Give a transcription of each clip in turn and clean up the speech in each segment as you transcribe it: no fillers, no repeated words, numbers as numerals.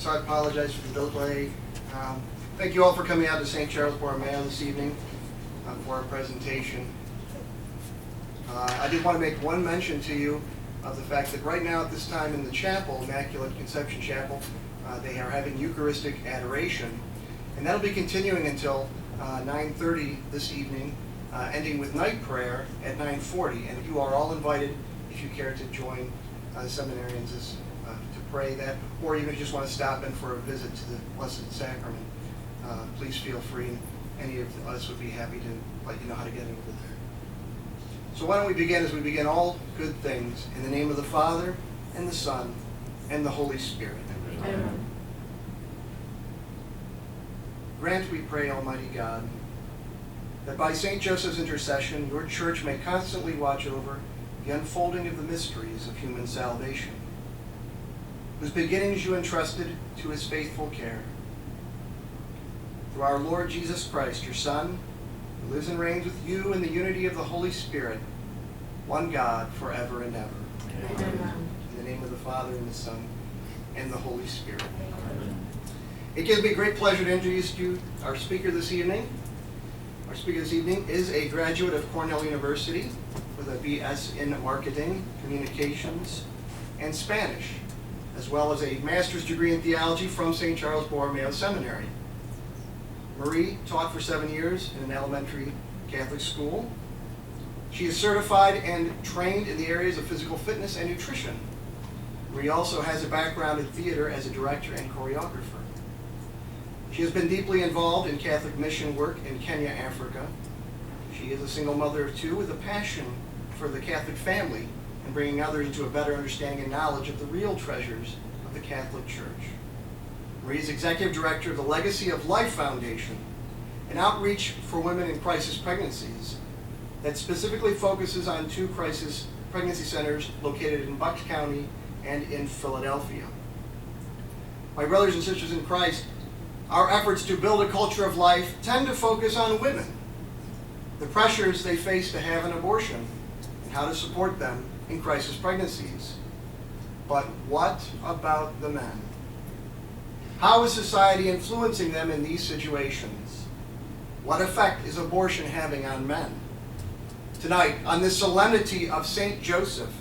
so I apologize for the delay. Thank you all for coming out to St. Charles Borromeo this evening for our presentation. I did want to make one mention to you of the fact that right now at this time in the chapel, Immaculate Conception Chapel, they are having Eucharistic adoration, and that'll be continuing until 9:30 this evening, ending with night prayer at 9:40. And you are all invited, if you care to join the Seminarians to pray that, or even if you just want to stop in for a visit to the Blessed Sacrament, please feel free. Any of us would be happy to let you know how to get over there. So why don't we begin as we begin all good things, in the name of the Father, and the Son, and the Holy Spirit. Amen. Grant, we pray, Almighty God, that by St. Joseph's intercession, your church may constantly watch over the unfolding of the mysteries of human salvation, whose beginnings you entrusted to his faithful care. Through our Lord Jesus Christ, your Son, who lives and reigns with you in the unity of the Holy Spirit, one God, forever and ever. Amen. In the name of the Father, and the Son, and the Holy Spirit. Amen. It gives me great pleasure to introduce you our speaker this evening. Our speaker this evening is a graduate of Cornell University with a BS in Marketing, Communications, and Spanish, as well as a master's degree in theology from St. Charles Borromeo Seminary. Marie taught for 7 years in an elementary Catholic school. She is certified and trained in the areas of physical fitness and nutrition. Marie also has a background in theater as a director and choreographer. She has been deeply involved in Catholic mission work in Kenya, Africa. She is a single mother of 2 with a passion for the Catholic family and bringing others into a better understanding and knowledge of the real treasures of the Catholic Church. Marie is executive director of the Legacy of Life Foundation, an outreach for women in crisis pregnancies that specifically focuses on 2 crisis pregnancy centers located in Bucks County and in Philadelphia. My brothers and sisters in Christ, our efforts to build a culture of life tend to focus on women, the pressures they face to have an abortion, and how to support them in crisis pregnancies. But what about the men? How is society influencing them in these situations? What effect is abortion having on men? Tonight, on this solemnity of St. Joseph,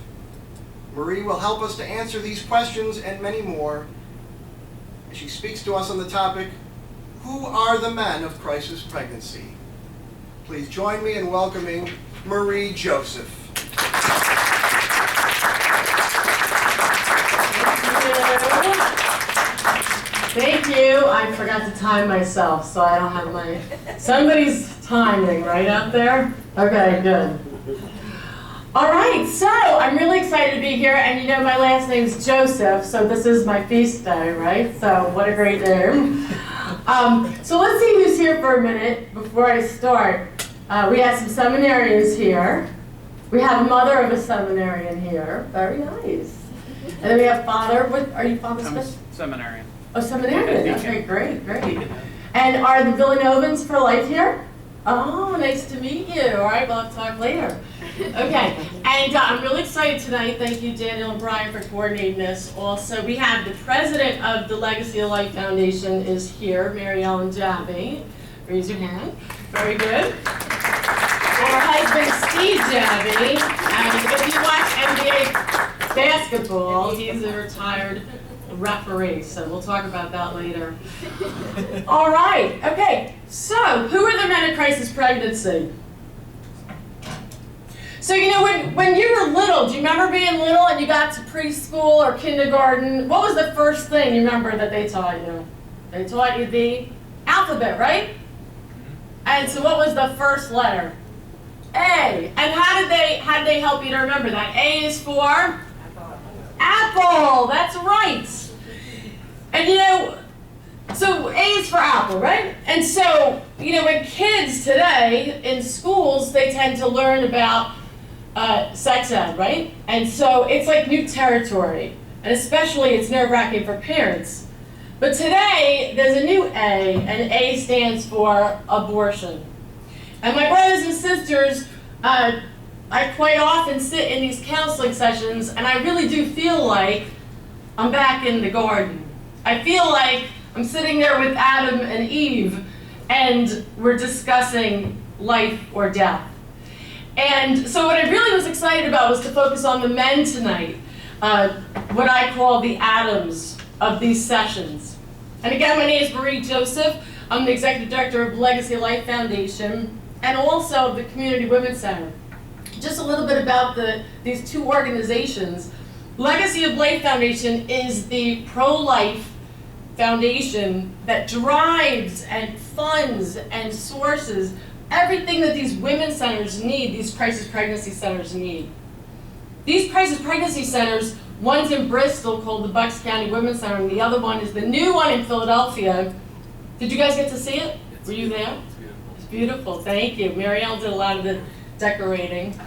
Marie will help us to answer these questions and many more as she speaks to us on the topic, who are the men of crisis pregnancy? Please join me in welcoming Marie Joseph. Thank you. I forgot to time myself, so I don't have my... Somebody's timing right up there? Okay, good. All right, so I'm really excited to be here, and you know my last name's Joseph, so this is my feast day, right? So what a great name. So let's see who's here for a minute before I start. We have some seminarians here. We have a mother of a seminarian here. Very nice. And then we have father. What are you, father? I'm a seminarian. Oh, seminarian. Okay, great. And are the Villanovans for life here? Oh, nice to meet you. All right, we'll have to talk later. Okay, and I'm really excited tonight. Thank you, Daniel and Brian, for coordinating this. Also, we have the president of the Legacy of Life Foundation is here, Mary Ellen Jabbey. Raise your hand. Very good. Our husband, Steve Jabbey. And if you watch NBA basketball, he's a retired referee, so we'll talk about that later. All right, okay, so who are the men of crisis pregnancy? So you know, when you were little, do you remember being little and you got to preschool or kindergarten, what was the first thing you remember that they taught you? They taught you the alphabet, right? And so what was the first letter? A. And how did they help you to remember that? A is for? Apple, that's right. And you know, so A is for apple, right? And so, you know, when kids today in schools, they tend to learn about sex ed, right? And so it's like new territory. And especially it's nerve-wracking for parents. But today, there's a new A, and A stands for abortion. And my brothers and sisters, I quite often sit in these counseling sessions, and I really do feel like I'm back in the garden. I feel like I'm sitting there with Adam and Eve, and we're discussing life or death. And so what I really was excited about was to focus on the men tonight, what I call the Adams of these sessions. And again, my name is Marie Joseph. I'm the Executive Director of Legacy of Life Foundation and also the Community Women's Center. Just a little bit about these two organizations. Legacy of Life Foundation is the pro-life foundation that drives and funds and sources everything that these women's centers need, these crisis pregnancy centers need. These crisis pregnancy centers, one's in Bristol called the Bucks County Women's Center, and the other one is the new one in Philadelphia. Did you guys get to see it? Were you there? It's beautiful. It's beautiful, thank you. Marielle did a lot of the decorating.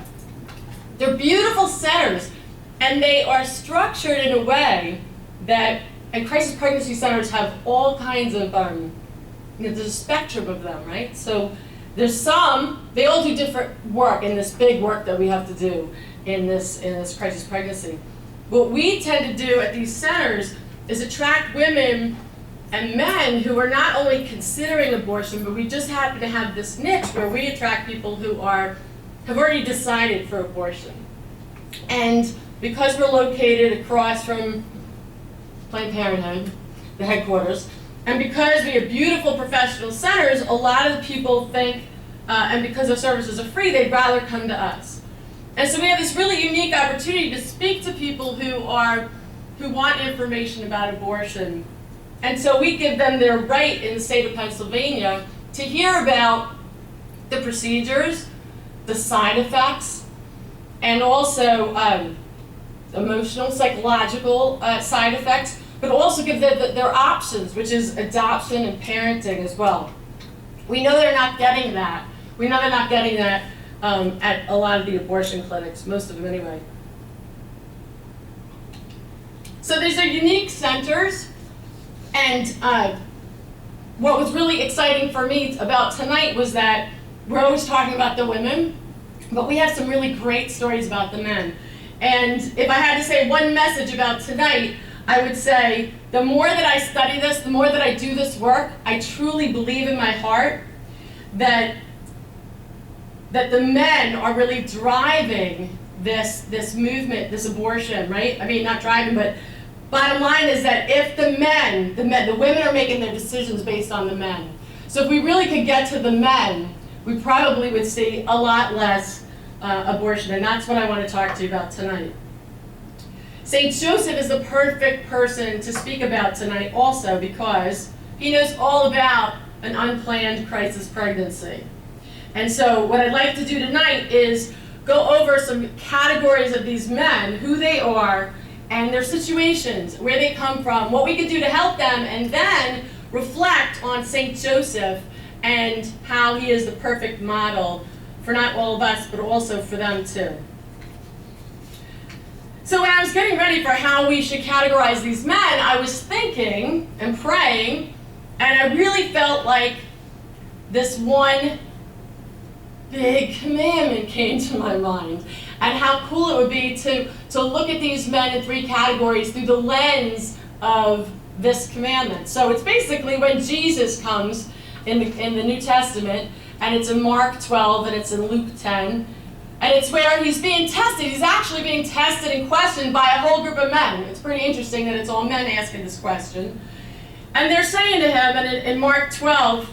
They're beautiful centers, and they are structured in a way that, and crisis pregnancy centers have all kinds of, there's a spectrum of them, right? So there's some, they all do different work in this big work that we have to do in this crisis pregnancy. What we tend to do at these centers is attract women and men who are not only considering abortion, but we just happen to have this niche where we attract people who have already decided for abortion. And because we're located across from Planned Parenthood, the headquarters, and because we have beautiful professional centers, a lot of the people think, and because our services are free, they'd rather come to us. And so we have this really unique opportunity to speak to people who want information about abortion. And so we give them their right in the state of Pennsylvania to hear about the procedures, the side effects, and also emotional, psychological side effects, but also give their options, which is adoption and parenting as well. We know they're not getting that. We know they're not getting that at a lot of the abortion clinics, most of them anyway. So these are unique centers, and what was really exciting for me about tonight was that we're always talking about the women, but we have some really great stories about the men. And if I had to say one message about tonight, I would say the more that I study this, the more that I do this work, I truly believe in my heart that the men are really driving this movement, this abortion, right? I mean, not driving, but bottom line is that if the women are making their decisions based on the men. So if we really could get to the men, we probably would see a lot less abortion, and that's what I want to talk to you about tonight. St. Joseph is the perfect person to speak about tonight also because he knows all about an unplanned crisis pregnancy. And so what I'd like to do tonight is go over some categories of these men, who they are, and their situations, where they come from, what we can do to help them, and then reflect on St. Joseph and how he is the perfect model for not all of us, but also for them too. So when I was getting ready for how we should categorize these men, I was thinking and praying, and I really felt like this one big commandment came to my mind, and how cool it would be to look at these men in three categories through the lens of this commandment. So it's basically when Jesus comes in the New Testament, and it's in Mark 12 and it's in Luke 10, and it's where he's being tested. He's actually being tested and questioned by a whole group of men. It's pretty interesting that it's all men asking this question. And they're saying to him, and in Mark 12,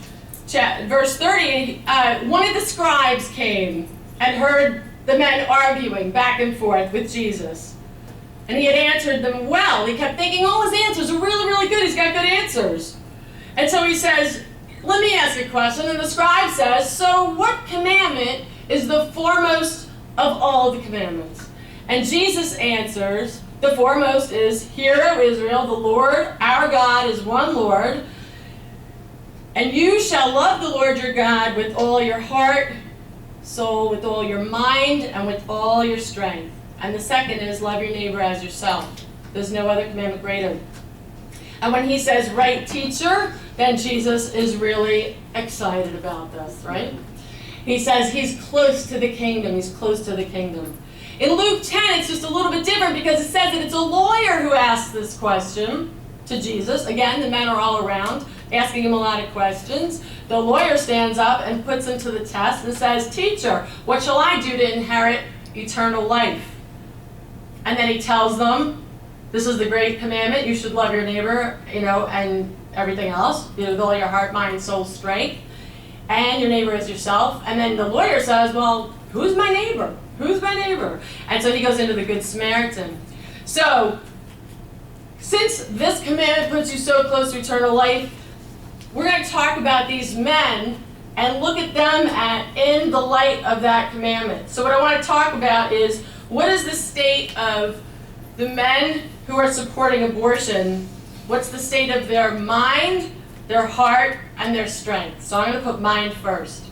verse 30, one of the scribes came and heard the men arguing back and forth with Jesus. And he had answered them well. He kept thinking, oh, his answers are really, really good. He's got good answers. And so he says, let me ask a question. And the scribe says, so what commandment is the foremost of all the commandments? And Jesus answers, the foremost is, Hear, O Israel, the Lord our God is one Lord, and you shall love the Lord your God with all your heart, soul, with all your mind, and with all your strength. And the second is, love your neighbor as yourself. There's no other commandment greater. And when he says, right, teacher, then Jesus is really excited about this, right? He says he's close to the kingdom. He's close to the kingdom. In Luke 10, it's just a little bit different because it says that it's a lawyer who asks this question to Jesus. Again, the men are all around, asking him a lot of questions. The lawyer stands up and puts him to the test and says, "Teacher, what shall I do to inherit eternal life?" And then he tells them, this is the great commandment, you should love your neighbor, and everything else, with all your heart, mind, soul, strength, and your neighbor as yourself. And then the lawyer says, well, who's my neighbor? Who's my neighbor? And so he goes into the Good Samaritan. So, since this commandment puts you so close to eternal life, we're going to talk about these men and look at them in the light of that commandment. So what I want to talk about is, what is the state of the men who are supporting abortion? What's the state of their mind, their heart, and their strength? So I'm going to put mind first.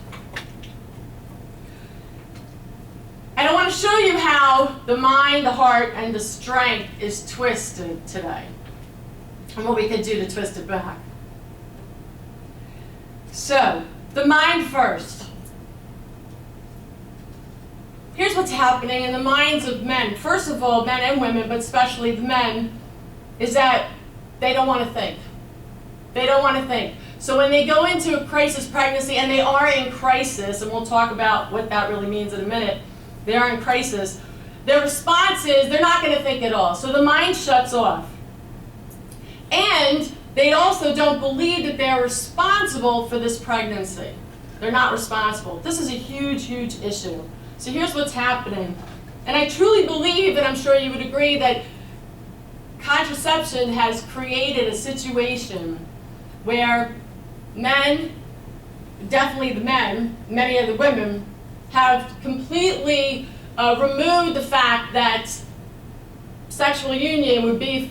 And I want to show you how the mind, the heart, and the strength is twisted today, and what we could do to twist it back. So, the mind first. Here's what's happening in the minds of men. First of all, men and women, but especially the men, is that they don't want to think. They don't want to think. So when they go into a crisis pregnancy, and they are in crisis, and we'll talk about what that really means in a minute, they are in crisis, their response is they're not going to think at all. So the mind shuts off. And they also don't believe that they're responsible for this pregnancy. They're not responsible. This is a huge, huge issue. So here's what's happening. And I truly believe, and I'm sure you would agree, that contraception has created a situation where men, definitely the men, many of the women, have completely removed the fact that sexual union would be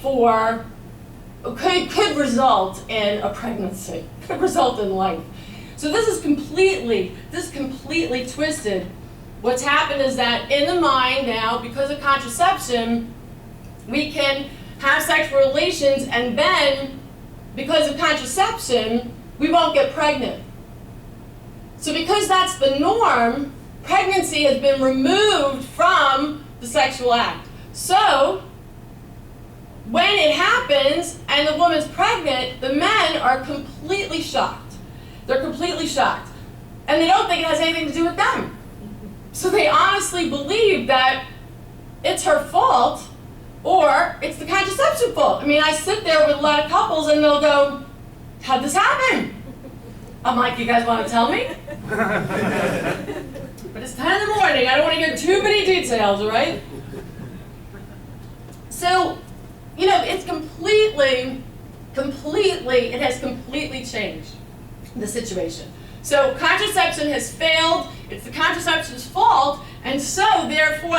could result in a pregnancy, could result in life. So this is completely twisted. What's happened is that in the mind now, because of contraception, we can have sexual relations, and then, because of contraception, we won't get pregnant. So because that's the norm, pregnancy has been removed from the sexual act. So, when it happens and the woman's pregnant, the men are completely shocked. They're completely shocked. And they don't think it has anything to do with them. So they honestly believe that it's her fault, or it's the contraception fault. I mean, I sit there with a lot of couples and they'll go, how'd this happen? I'm like, you guys want to tell me? But it's 10 in the morning. I don't want to hear too many details, all right? So, it's it has completely changed the situation. So contraception has failed, it's the contraception's fault, and so therefore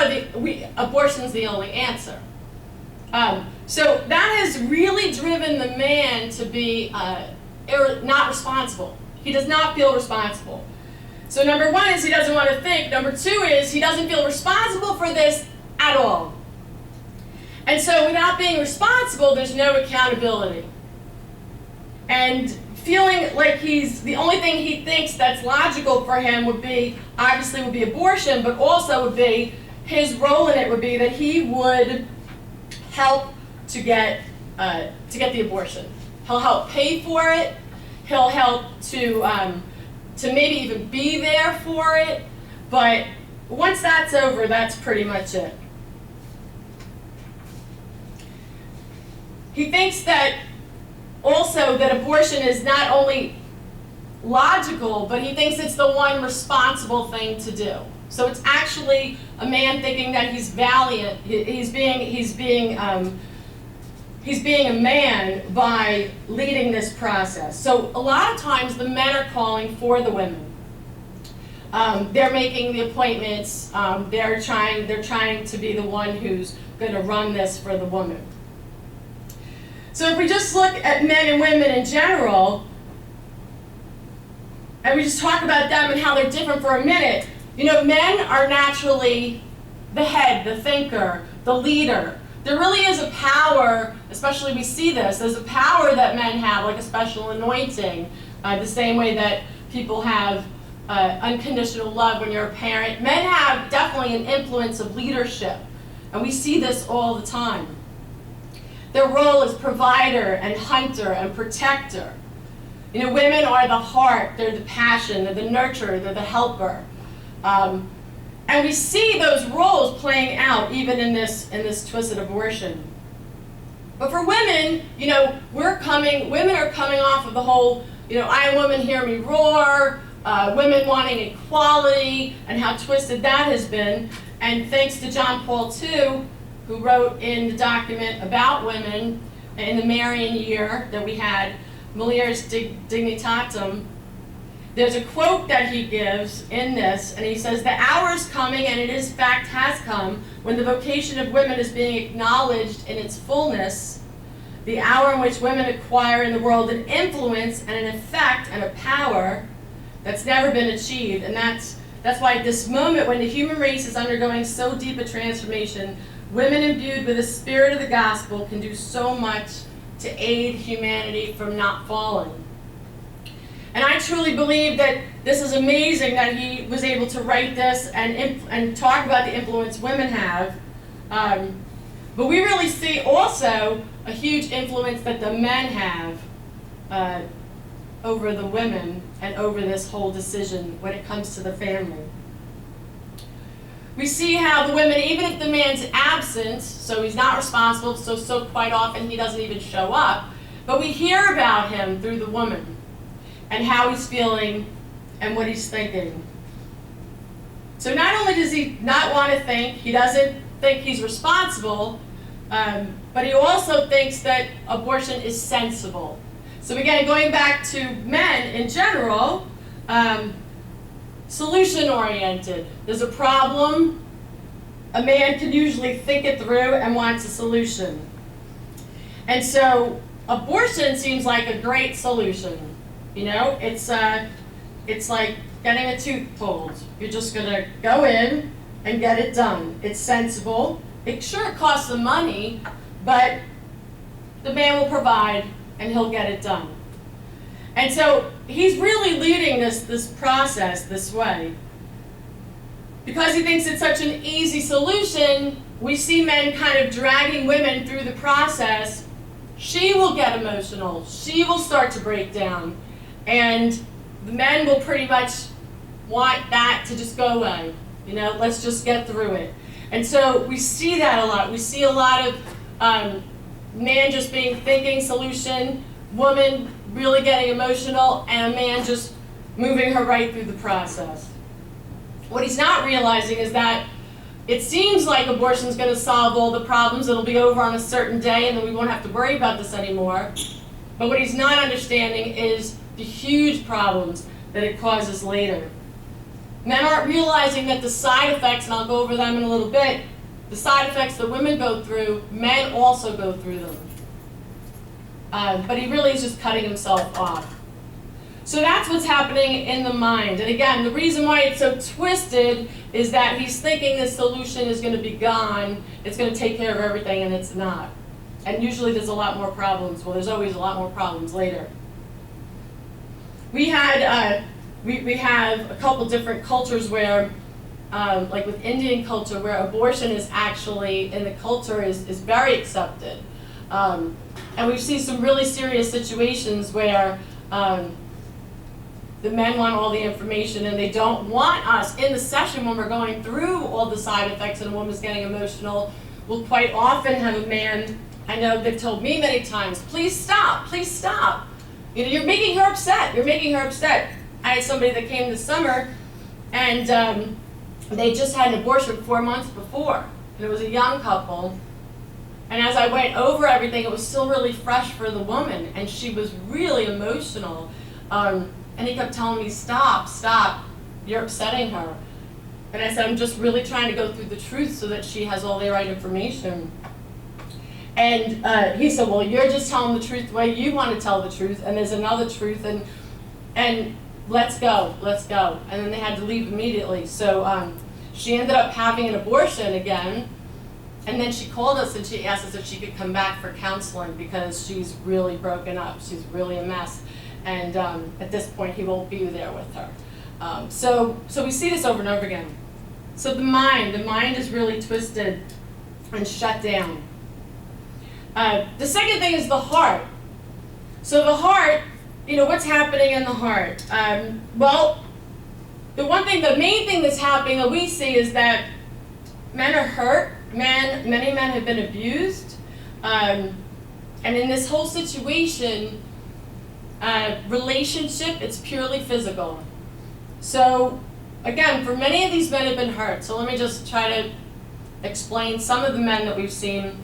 abortion's the only answer. So that has really driven the man to be not responsible. He does not feel responsible. So number one is he doesn't want to think. Number two is he doesn't feel responsible for this at all. And so without being responsible, there's no accountability. And feeling like the only thing he thinks that's logical for him would be abortion, but also would be, his role in it would be that he would help to get the abortion. He'll help pay for it. He'll help to maybe even be there for it. But once that's over, that's pretty much it. He thinks that also that abortion is not only logical, but he thinks it's the one responsible thing to do. So it's actually a man thinking that he's valiant. He's being a man by leading this process. So a lot of times the men are calling for the women. They're making the appointments. They're trying to be the one who's going to run this for the woman. So if we just look at men and women in general, and we just talk about them and how they're different for a minute, men are naturally the head, the thinker, the leader. There really is a power, especially we see this, there's a power that men have, like a special anointing, the same way that people have unconditional love when you're a parent. Men have definitely an influence of leadership, and we see this all the time. Their role is provider and hunter and protector. You know, women are the heart, they're the passion, they're the nurturer, they're the helper. And we see those roles playing out even in this twisted abortion. But for women, you know, women are coming off of the whole, you know, I am woman, hear me roar, women wanting equality, and how twisted that has been. And thanks to John Paul II, who wrote in the document about women in the Marian year that we had, Mulieris Dignitatem, there's a quote that he gives in this, and he says, "The hour is coming, and it is fact has come, when the vocation of women is being acknowledged in its fullness, the hour in which women acquire in the world an influence and an effect and a power that's never been achieved." And that's why at this moment, when the human race is undergoing so deep a transformation, women imbued with the spirit of the gospel can do so much to aid humanity from not falling. And I truly believe that this is amazing that he was able to write this and talk about the influence women have. But we really see also a huge influence that the men have over the women and over this whole decision when it comes to the family. We see how the women, even if the man's absent, so he's not responsible, so quite often he doesn't even show up, but we hear about him through the woman and how he's feeling and what he's thinking. So not only does he not want to think, he doesn't think he's responsible, but he also thinks that abortion is sensible. So again, going back to men in general, solution-oriented. There's a problem, a man can usually think it through and wants a solution. And so abortion seems like a great solution. You know, it's like getting a tooth pulled. You're just gonna go in and get it done. It's sensible. It sure costs some money, but the man will provide and he'll get it done. And so he's really leading this process this way. Because he thinks it's such an easy solution, we see men kind of dragging women through the process. She will get emotional. She will start to break down. And the men will pretty much want that to just go away. You know, let's just get through it. And so we see that a lot. We see a lot of man just being thinking solution, woman really getting emotional, and a man just moving her right through the process. What he's not realizing is that it seems like abortion is going to solve all the problems. It'll be over on a certain day and then we won't have to worry about this anymore. But what he's not understanding is the huge problems that it causes later. Men aren't realizing that the side effects, and I'll go over them in a little bit, the side effects that women go through, men also go through them. But he really is just cutting himself off. So that's what's happening in the mind. And again, the reason why it's so twisted is that he's thinking the solution is going to be gone, it's going to take care of everything, and it's not. And usually there's a lot more problems. Well, there's always a lot more problems later. We have a couple different cultures where, like with Indian culture, where abortion is actually, in the culture, is very accepted. And we've seen some really serious situations where the men want all the information and they don't want us in the session when we're going through all the side effects and a woman's getting emotional. We'll quite often have a man, I know they've told me many times, please stop, please stop. You know, you're making her upset, you're making her upset. I had somebody that came this summer and they just had an abortion 4 months before. And it was a young couple. And as I went over everything, it was still really fresh for the woman, and she was really emotional. And he kept telling me, stop, stop, you're upsetting her. And I said, I'm just really trying to go through the truth so that she has all the right information. And he said, well, you're just telling the truth the way you want to tell the truth, and there's another truth, and let's go, let's go. And then they had to leave immediately. So she ended up having an abortion again. And then she called us and she asked us if she could come back for counseling because she's really broken up. She's really a mess. And at this point, he won't be there with her. So we see this over and over again. So the mind is really twisted and shut down. The second thing is the heart. So the heart, what's happening in the heart? Well, the main thing that's happening that we see is that men are hurt. Many men have been abused. And in this whole situation, relationship, it's purely physical. So again, for many of these men have been hurt. So let me just try to explain some of the men that we've seen.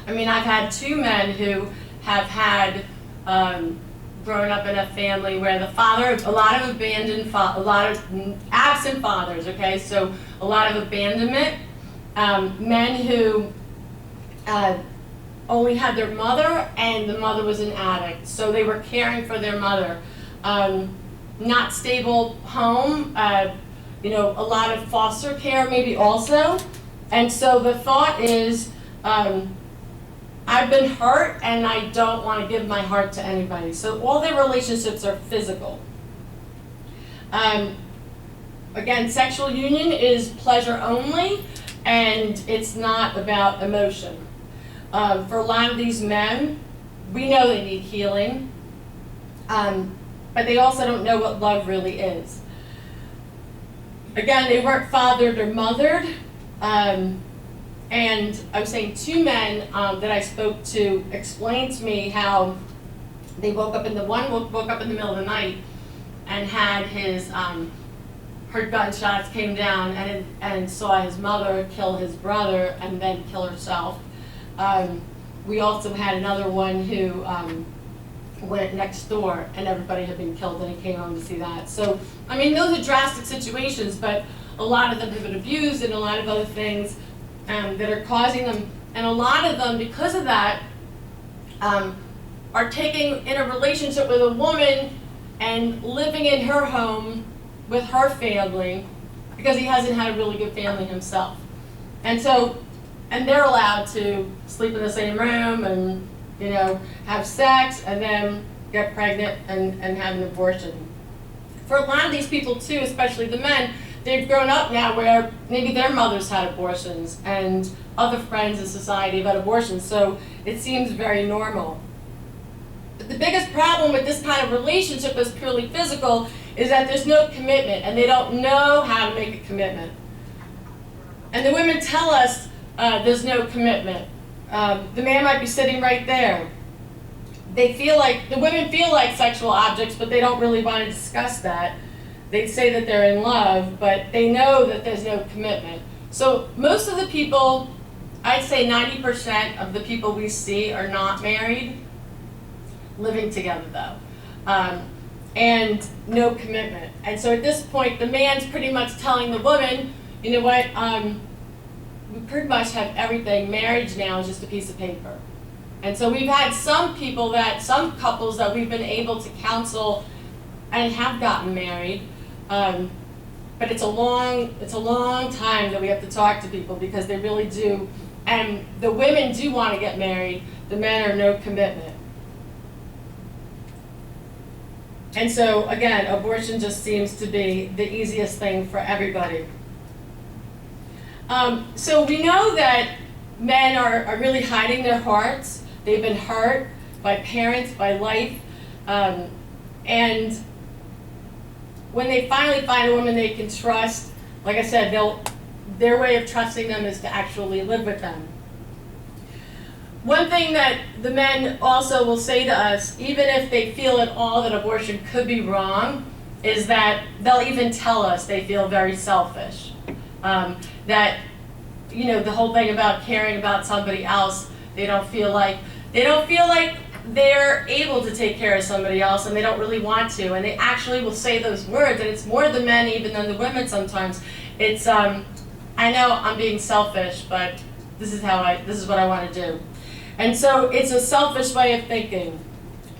I've had 2 men who have had grown up in a family where the father, a lot of absent fathers, okay? So a lot of abandonment. Men who only had their mother, and the mother was an addict. So they were caring for their mother. Not stable home, a lot of foster care maybe also. And so the thought is, I've been hurt and I don't want to give my heart to anybody. So all their relationships are physical. Again, sexual union is pleasure only, and it's not about emotion. For a lot of these men, we know they need healing, but they also don't know what love really is. Again, they weren't fathered or mothered. And I was saying 2 men that I spoke to explained to me how they woke up in the middle of the night and had heard gunshots, came down and saw his mother kill his brother and then kill herself. We also had another one who went next door and everybody had been killed, and he came home to see that. So, those are drastic situations, but a lot of them have been abused and a lot of other things that are causing them, and a lot of them, because of that, are taking in a relationship with a woman and living in her home with her family because he hasn't had a really good family himself. And they're allowed to sleep in the same room and, have sex and then get pregnant and have an abortion. For a lot of these people too, especially the men, they've grown up now where maybe their mothers had abortions and other friends in society have had abortions, so it seems very normal. But the biggest problem with this kind of relationship that's purely physical is that there's no commitment, and they don't know how to make a commitment. And the women tell us there's no commitment. The man might be sitting right there. The women feel like sexual objects, but they don't really want to discuss that. They say that they're in love, but they know that there's no commitment. So most of the people, I'd say 90% of the people we see are not married, living together though, and no commitment. And so at this point, the man's pretty much telling the woman, you know what, we pretty much have everything. Marriage now is just a piece of paper. And so we've had some couples that we've been able to counsel and have gotten married. But it's a long time that we have to talk to people because they really do, and the women do want to get married, the men are no commitment. And so again, abortion just seems to be the easiest thing for everybody. So we know that men are really hiding their hearts. They've been hurt by parents, by life, and when they finally find a woman they can trust, like I said, their way of trusting them is to actually live with them. One thing that the men also will say to us, even if they feel at all that abortion could be wrong, is that they'll even tell us they feel very selfish. That, the whole thing about caring about somebody else, they don't feel like they're able to take care of somebody else, and they don't really want to, and they actually will say those words, and it's more the men even than the women sometimes. It's, I know I'm being selfish, but this is what I want to do. And so it's a selfish way of thinking,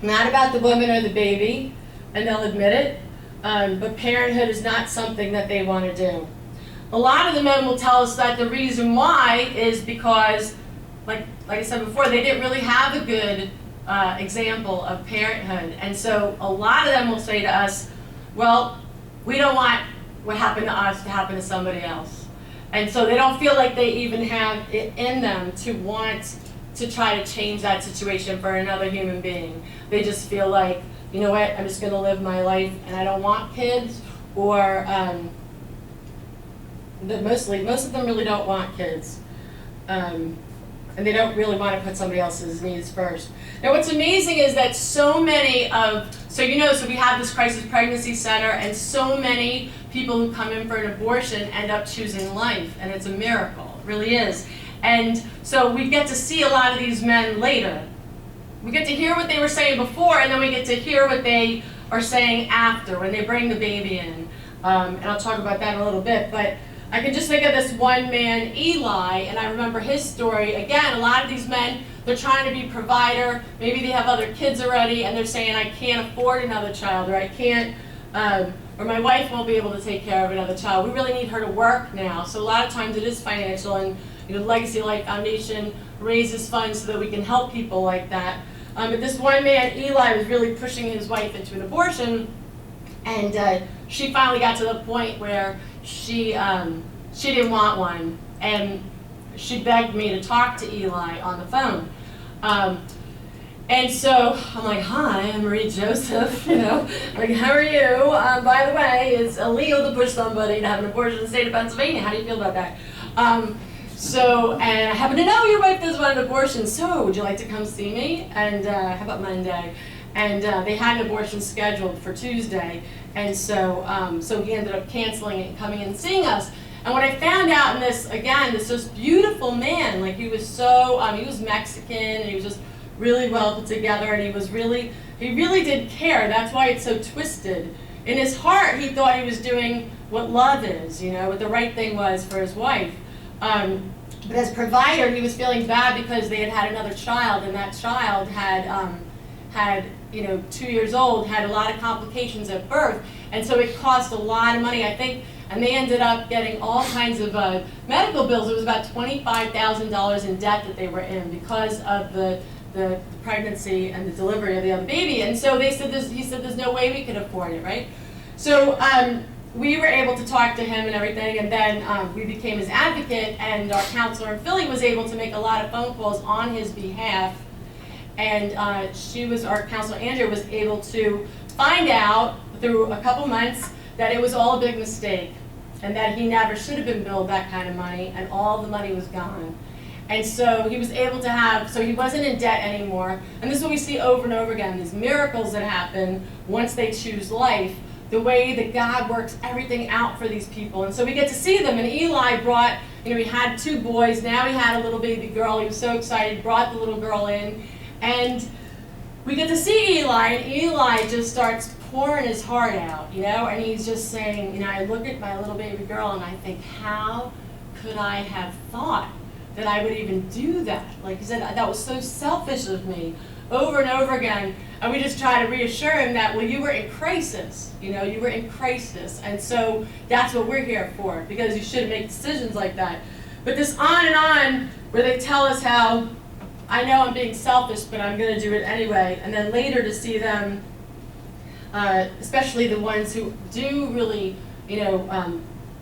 not about the woman or the baby, and they'll admit it, but parenthood is not something that they want to do. A lot of the men will tell us that the reason why is because, like I said before, they didn't really have a good example of parenthood. And so a lot of them will say to us, well, we don't want what happened to us to happen to somebody else. And so they don't feel like they even have it in them to want to try to change that situation for another human being. They just feel like, you know what, I'm just going to live my life and I don't want kids, or most of them really don't want kids. And they don't really want to put somebody else's needs first. Now what's amazing is that so we have this crisis pregnancy center, and so many people who come in for an abortion end up choosing life, and it's a miracle, it really is. And so we get to see a lot of these men later. We get to hear what they were saying before, and then we get to hear what they are saying after, when they bring the baby in. And I'll talk about that in a little bit, but I can just think of this one man, Eli, and I remember his story. Again, a lot of these men, they're trying to be provider. Maybe they have other kids already, and they're saying, I can't afford another child, or I can't, or my wife won't be able to take care of another child. We really need her to work now. So a lot of times it is financial, and Legacy Life Foundation raises funds so that we can help people like that. But this one man, Eli, was really pushing his wife into an abortion, and she finally got to the point where she didn't want one, and she begged me to talk to Eli on the phone. And so I'm like, hi, I'm Marie Joseph, like, how are you? By the way, it's illegal to push somebody to have an abortion in the state of Pennsylvania. How do you feel about that? And I happen to know your wife does want an abortion, so would you like to come see me? And how about Monday? And they had an abortion scheduled for Tuesday, and so he ended up canceling it and coming and seeing us. And what I found out in this, again, this just beautiful man, like he was so, he was Mexican, and he was just really well put together, and he really did care. That's why it's so twisted. In his heart, he thought he was doing what love is, what the right thing was for his wife. But as provider, he was feeling bad because they had another child, and that child had 2 years old, had a lot of complications at birth, and so it cost a lot of money, I think, and they ended up getting all kinds of medical bills. It was about $25,000 in debt that they were in because of the pregnancy and the delivery of the other baby, and so he said there's no way we could afford it, right? So we were able to talk to him and everything, and then we became his advocate, and our counselor in Philly was able to make a lot of phone calls on his behalf. And our counselor, Andrea, was able to find out through a couple months that it was all a big mistake, and that he never should have been billed that kind of money, and all the money was gone. And so he was able to so he wasn't in debt anymore. And this is what we see over and over again, these miracles that happen once they choose life, the way that God works everything out for these people. And so we get to see them, and Eli brought, he had 2 boys, now he had a little baby girl. He was so excited, brought the little girl in. And we get to see Eli, and Eli just starts pouring his heart out, and he's just saying, I look at my little baby girl and I think, how could I have thought that I would even do that? Like he said, that was so selfish of me, over and over again. And we just try to reassure him that, well, you were in crisis, you were in crisis. And so that's what we're here for, because you shouldn't make decisions like that. But this on and on, where they tell us how, I know I'm being selfish, but I'm going to do it anyway. And then later to see them, especially the ones who do really,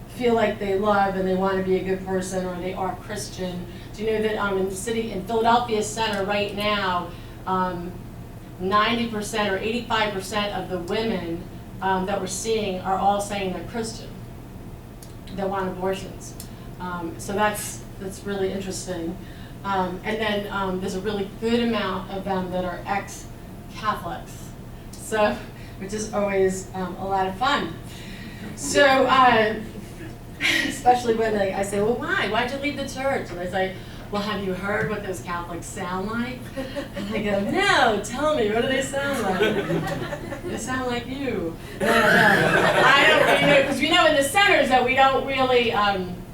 feel like they love and they want to be a good person, or they are Christian. Do you know that in Philadelphia Center right now, 90% or 85% of the women that we're seeing are all saying they're Christian, that want abortions. So that's really interesting. And then there's a really good amount of them that are ex-Catholics, so which is always a lot of fun. So especially when I say, well, why'd you leave the church? And they say, well, have you heard what those Catholics sound like? And I go, no, tell me, what do they sound like? They sound like you. No. I don't really know, because in the centers that we don't really,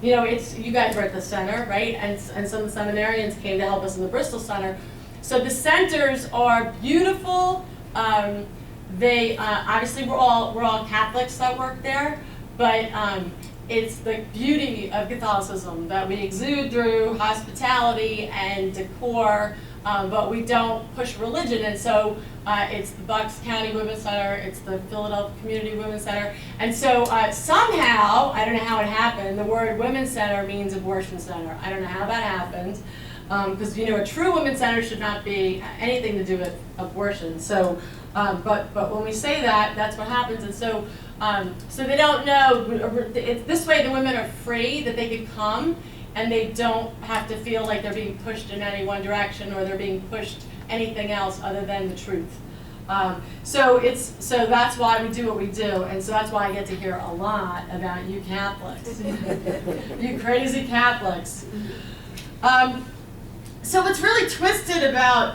you guys were at the center, right? And some seminarians came to help us in the Bristol Center. So the centers are beautiful. They obviously we're all Catholics that work there, but it's the beauty of Catholicism that we exude through hospitality and decor, but we don't push religion. And so it's the Bucks County Women's Center, it's the Philadelphia Community Women's Center, and so somehow, I don't know how it happened, the word Women's Center means abortion center. I don't know how that happened, Because a true women's center should not be anything to do with abortion. So, but when we say that, that's what happens. And so, so they don't know. This way, the women are free that they could come, and they don't have to feel like they're being pushed in any one direction or they're being pushed anything else other than the truth. So that's why we do what we do, and so that's why I get to hear a lot about you Catholics, you crazy Catholics. So what's really twisted about,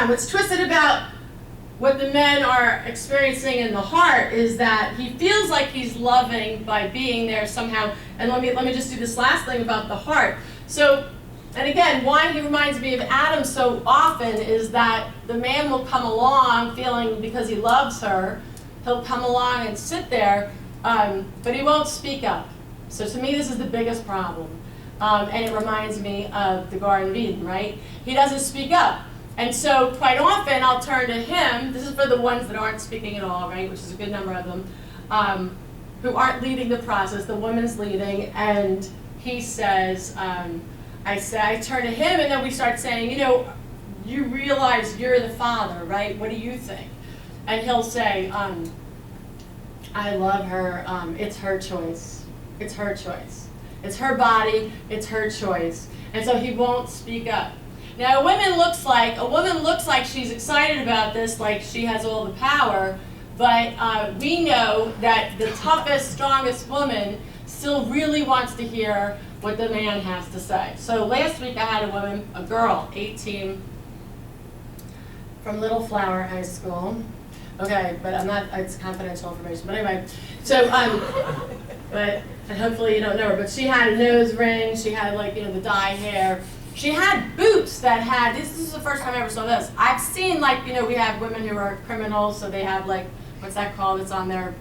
what's twisted about what the men are experiencing in the heart is that he feels like he's loving by being there somehow. And let me just do this last thing about the heart. So, and again, why he reminds me of Adam so often is that the man will come along feeling because he loves her, he'll come along and sit there, but he won't speak up. So to me, this is the biggest problem. And it reminds me of the Garden of Eden, right? He doesn't speak up. And so quite often I'll turn to him, this is for the ones that aren't speaking at all, right, which is a good number of them, who aren't leading the process, the woman's leading, and he says, I turn to him and then we start saying, you realize you're the father, right? What do you think? And he'll say, I love her, it's her choice, it's her choice. It's her body, it's her choice. And so he won't speak up. Now a woman looks like she's excited about this, like she has all the power, but we know that the toughest, strongest woman still really wants to hear what the man has to say. So last week I had a girl, 18, from Little Flower High School. Okay, but it's confidential information. But anyway, so, and hopefully you don't know her, but she had a nose ring, she had the dye hair. She had boots that had, this is the first time I ever saw this. I've seen we have women who are criminals, so they have what's that called? It's on their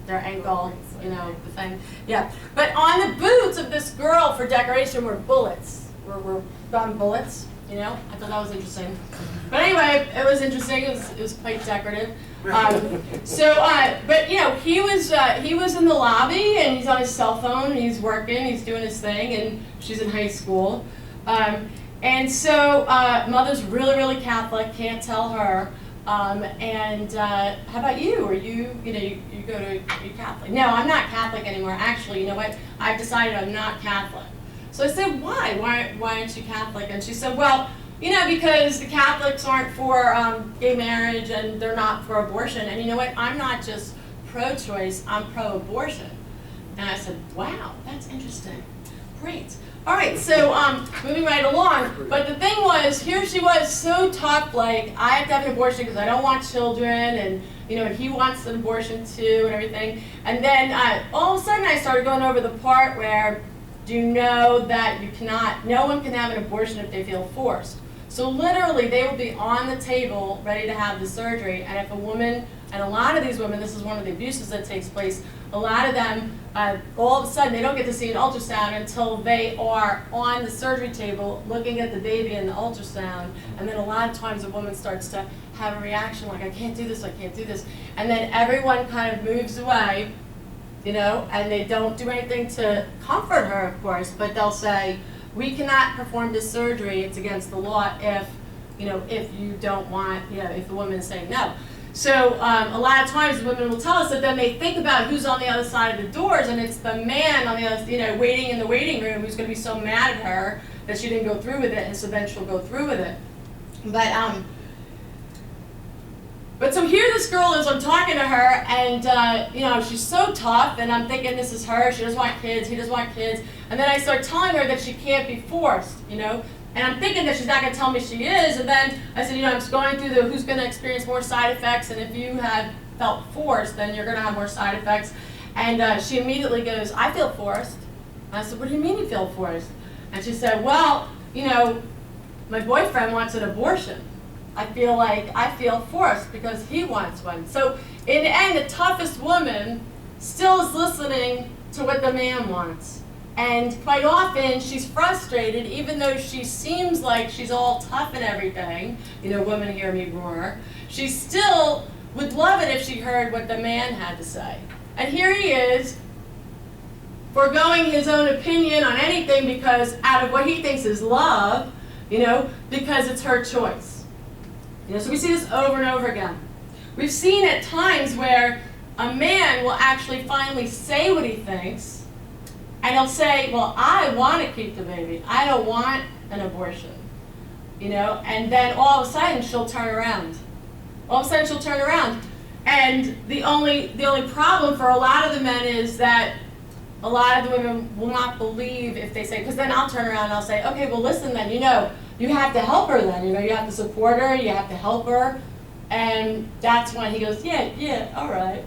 ankle, the thing. Yeah, but on the boots of this girl for decoration were bullets, were gun bullets. I thought that was interesting. But anyway, it was interesting. It was quite decorative. But he was in the lobby and he's on his cell phone. And he's working. He's doing his thing, and she's in high school. And so mother's really, really Catholic. Can't tell her. And how about you? Are you you Catholic? No, I'm not Catholic anymore. Actually, you know what? I've decided I'm not Catholic. So I said, why? Why aren't you Catholic? And she said, well, because the Catholics aren't for gay marriage and they're not for abortion. And you know what? I'm not just pro-choice, I'm pro-abortion. And I said, wow, that's interesting. Great. All right, so moving right along. But the thing was, here she was so tough, I have to have an abortion because I don't want children, and and he wants an abortion too, and everything. And then all of a sudden I started going over the part where, do you know that no one can have an abortion if they feel forced? So literally, they will be on the table ready to have the surgery, and if a woman, and a lot of these women, this is one of the abuses that takes place, a lot of them, all of a sudden, they don't get to see an ultrasound until they are on the surgery table looking at the baby in the ultrasound, and then a lot of times a woman starts to have a reaction like, I can't do this, and then everyone kind of moves away, and they don't do anything to comfort her, of course, but they'll say, we cannot perform this surgery, it's against the law if you don't want, if the woman is saying no. So a lot of times the women will tell us that then they think about who's on the other side of the doors, and it's the man on the other, waiting in the waiting room who's going to be so mad at her that she didn't go through with it, and so then she'll go through with it. But so here this girl is, I'm talking to her, and she's so tough, and I'm thinking this is her, she doesn't want kids, he doesn't want kids, and then I start telling her that she can't be forced, and I'm thinking that she's not going to tell me she is, and then I said, I'm just going through who's going to experience more side effects, and if you have felt forced, then you're going to have more side effects, and she immediately goes, I feel forced. And I said, what do you mean you feel forced? And she said, well, my boyfriend wants an abortion. I feel forced because he wants one. So in the end, the toughest woman still is listening to what the man wants. And quite often, she's frustrated, even though she seems like she's all tough and everything. Women hear me roar. She still would love it if she heard what the man had to say. And here he is, foregoing his own opinion on anything because out of what he thinks is love, because it's her choice. So we see this over and over again. We've seen at times where a man will actually finally say what he thinks, and he'll say, well, I want to keep the baby. I don't want an abortion. And then all of a sudden she'll turn around. And the only problem for a lot of the men is that a lot of the women will not believe if they say, because then I'll turn around and I'll say, okay, well listen then, you have to help her then, you have to support her, you have to help her. And that's when he goes, yeah, all right.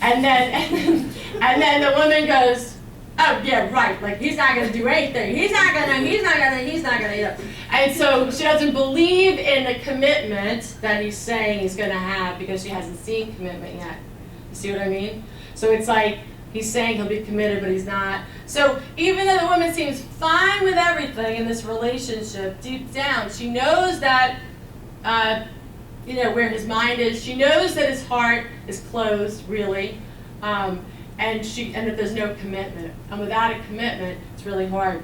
And then the woman goes, oh yeah, right, like he's not gonna do anything. He's not gonna. And so she doesn't believe in the commitment that he's saying he's gonna have because she hasn't seen commitment yet. You see what I mean? So it's like he's saying he'll be committed, but he's not. So even though the woman seems fine with everything in this relationship, deep down, she knows that, where his mind is. She knows that his heart is closed, really. And that there's no commitment. And without a commitment, it's really hard.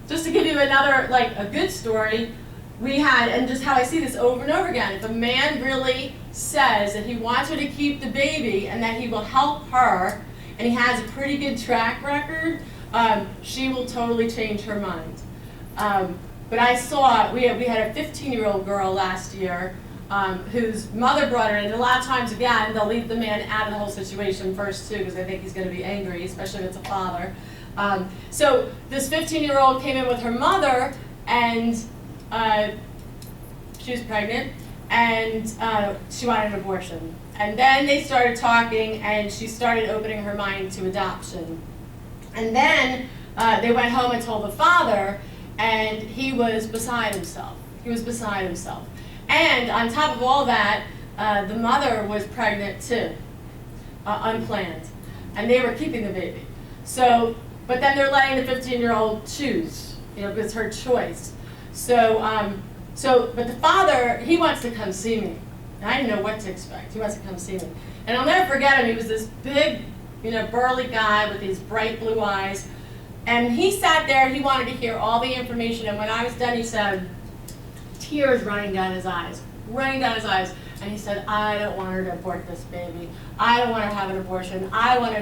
Just to give you another, a good story, we had, and just how I see this over and over again, if a man really says that he wants her to keep the baby and that he will help her, and he has a pretty good track record, she will totally change her mind. But I saw, we had a 15-year-old girl last year, whose mother brought her in, and a lot of times, again, they'll leave the man out of the whole situation first, too, because they think he's going to be angry, especially if it's a father. So this 15-year-old came in with her mother, and she was pregnant, and she wanted an abortion. And then they started talking, and she started opening her mind to adoption. And then they went home and told the father, and he was beside himself. And on top of all that, the mother was pregnant too, unplanned, and they were keeping the baby. So, but then they're letting the 15-year-old choose, because it's her choice. But the father, he wants to come see me. And I didn't know what to expect. He wants to come see me. And I'll never forget him. He was this big, burly guy with these bright blue eyes. And he sat there, he wanted to hear all the information. And when I was done, he said, tears running down his eyes. And he said, I don't want her to abort this baby. I don't want her to have an abortion.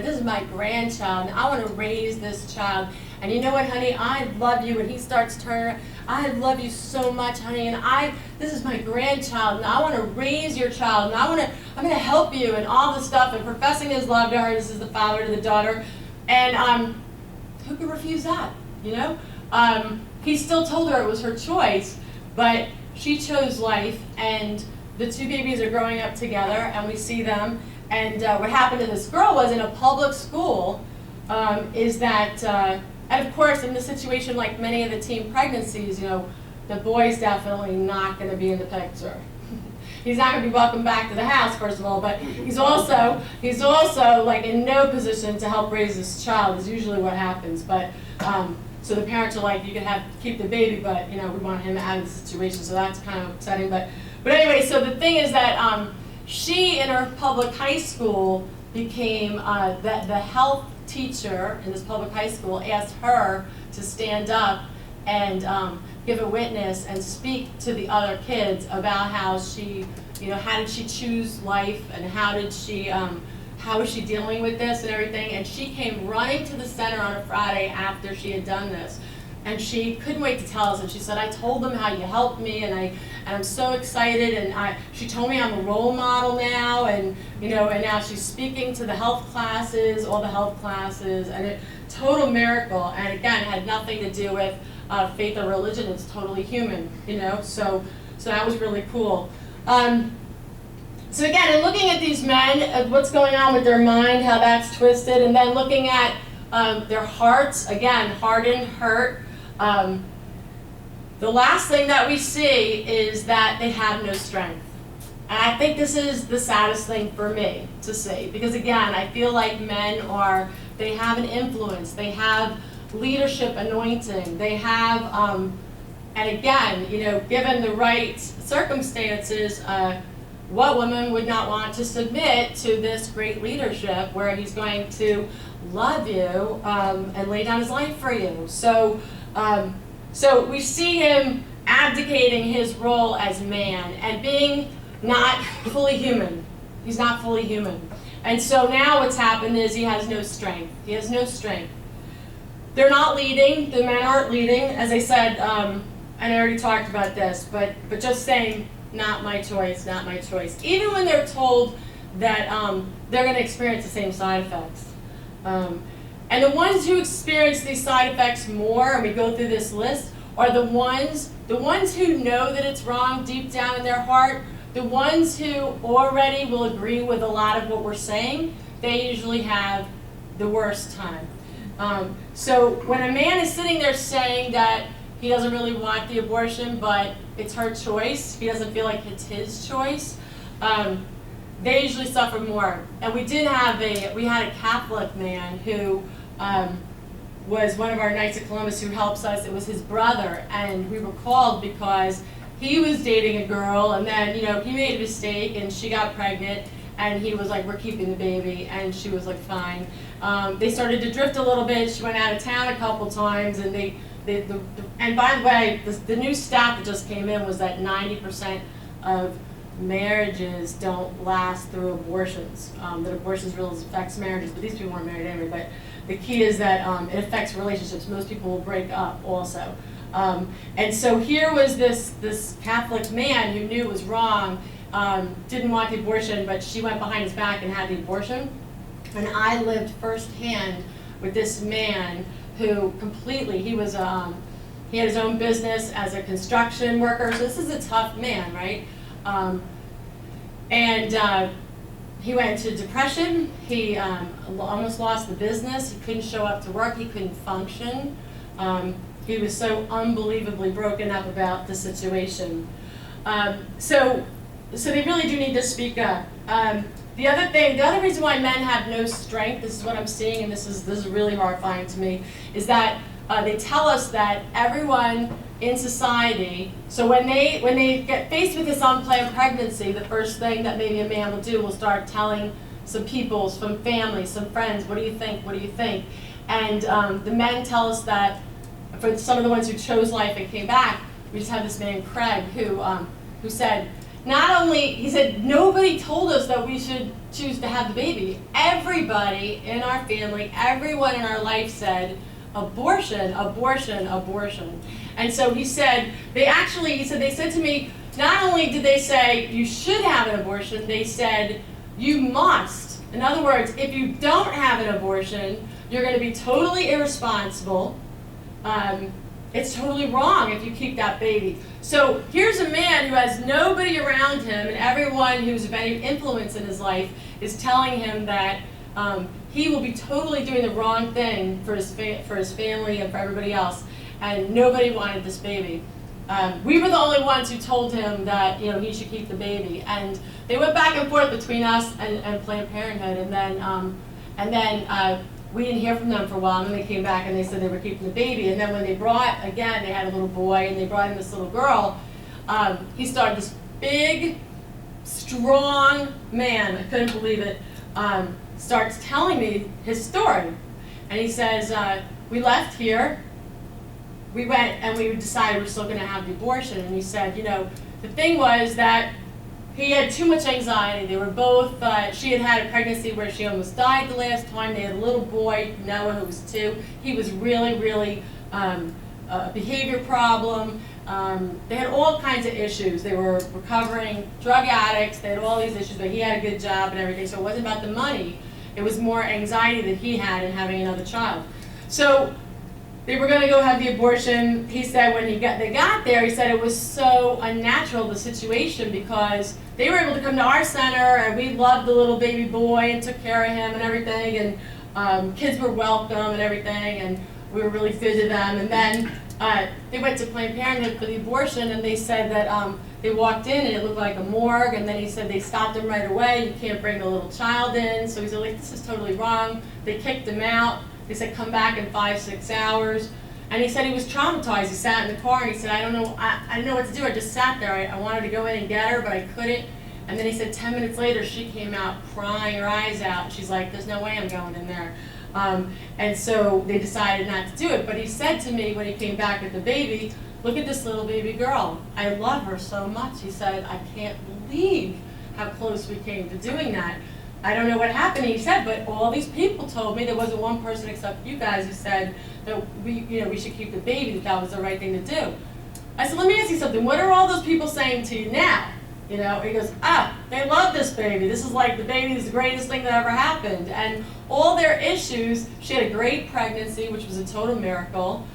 This is my grandchild, and I want to raise this child. And you know what, honey, I love you. And he starts turning, I love you so much, honey, and this is my grandchild, and I want to raise your child, and I'm going to help you, and all this stuff, and professing his love to her. This is the father to the daughter. And who could refuse that, He still told her it was her choice, but she chose life, and the two babies are growing up together, and we see them. And what happened to this girl was in a public school, is that, and of course, in this situation, like many of the teen pregnancies, the boy's definitely not going to be in the picture. He's not going to be welcomed back to the house, first of all, but he's also like in no position to help raise this child, is usually what happens. But so the parents are like, you can keep the baby, but we want him out of the situation, so that's kind of upsetting. But anyway, so the thing is that she, in her public high school, became the health teacher in this public high school asked her to stand up and give a witness and speak to the other kids about how she, how did she choose life, and how was she dealing with this and everything. And she came running to the center on a Friday after she had done this. And she couldn't wait to tell us, and she said, I told them how you helped me, and I'm so excited, and she told me I'm a role model now, and and now she's speaking to the health classes, all the health classes, and a total miracle. And again, it had nothing to do with faith or religion. It's totally human, so that was really cool. So again, in looking at these men, what's going on with their mind, how that's twisted, and then looking at their hearts, again, hardened, hurt. The last thing that we see is that they have no strength. And I think this is the saddest thing for me to see, because again, I feel like men they have an influence, they have leadership anointing, they have, and again, given the right circumstances, what woman would not want to submit to this great leadership where he's going to love you and lay down his life for you? So So we see him abdicating his role as man and being not fully human. He's not fully human. And so now what's happened is he has no strength. He has no strength. They're not leading. The men aren't leading. As I said, and I already talked about this, but just saying, not my choice, not my choice. Even when they're told that they're going to experience the same side effects. And the ones who experience these side effects more, and we go through this list, are the ones who know that it's wrong deep down in their heart, the ones who already will agree with a lot of what we're saying. They usually have the worst time. So when a man is sitting there saying that he doesn't really want the abortion, but it's her choice, he doesn't feel like it's his choice, they usually suffer more. And we had a Catholic man who was one of our Knights of Columbus who helps us. It was his brother, and we were called because he was dating a girl, and then he made a mistake, and she got pregnant, and he was like, "We're keeping the baby," and she was like, "Fine." They started to drift a little bit. She went out of town a couple times, and and by the way, the new stat that just came in was that 90% of marriages don't last through abortions. That abortions really affects marriages, but these people weren't married anyway. But the key is that it affects relationships. Most people will break up also. And so here was this Catholic man who knew it was wrong, didn't want the abortion, but she went behind his back and had the abortion. And I lived firsthand with this man who completely, he had his own business as a construction worker, so this is a tough man, right? He went into depression. He almost lost the business. He couldn't show up to work. He couldn't function. He was so unbelievably broken up about the situation. So they really do need to speak up. The other reason why men have no strength, this is what I'm seeing, and this is really horrifying to me, is that they tell us that everyone in society, so when they get faced with this unplanned pregnancy, the first thing that maybe a man will do will start telling some people, some family, some friends, "What do you think? What do you think?" And the men tell us that for some of the ones who chose life and came back, we just had this man, Craig, who said, he said, nobody told us that we should choose to have the baby. Everybody in our family, everyone in our life said, abortion, abortion, abortion. And so he said, they said to me, not only did they say you should have an abortion, they said you must. In other words, if you don't have an abortion, you're going to be totally irresponsible. It's totally wrong if you keep that baby. So here's a man who has nobody around him, and everyone who's of any influence in his life is telling him that he will be totally doing the wrong thing for his family and for everybody else. And nobody wanted this baby. We were the only ones who told him that he should keep the baby. And they went back and forth between us and Planned Parenthood, and then we didn't hear from them for a while, and then they came back and they said they were keeping the baby. And then when they had a little boy, and they brought in this little girl, he started, this big, strong man, I couldn't believe it, starts telling me his story. And he says, we left here, we went and we decided we're still going to have the abortion. And he said, the thing was that he had too much anxiety. They were both, she had a pregnancy where she almost died the last time. They had a little boy, Noah, who was 2. He was really, really a behavior problem. They had all kinds of issues. They were recovering drug addicts. They had all these issues, but he had a good job and everything. So it wasn't about the money. It was more anxiety that he had in having another child. So they were going to go have the abortion. He said when they got there, he said it was so unnatural, the situation, because they were able to come to our center, and we loved the little baby boy and took care of him and everything, and kids were welcome and everything, and we were really good to them. And then they went to Planned Parenthood for the abortion, and they said that they walked in and it looked like a morgue, and then he said they stopped him right away. You can't bring the little child in. So he said, this is totally wrong. They kicked him out. They said, come back in 5-6 hours. And he said he was traumatized. He sat in the car and he said, I didn't know what to do. I just sat there. I wanted to go in and get her, but I couldn't. And then he said 10 minutes later, she came out crying her eyes out. She's like, there's no way I'm going in there. And so they decided not to do it. But he said to me when he came back with the baby, look at this little baby girl. I love her so much. He said, I can't believe how close we came to doing that. I don't know what happened, he said, but all these people told me, there wasn't one person except you guys who said that we should keep the baby, that was the right thing to do. I said, let me ask you something. What are all those people saying to you now? He goes, they love this baby. This is like the baby is the greatest thing that ever happened. And all their issues, she had a great pregnancy, which was a total miracle.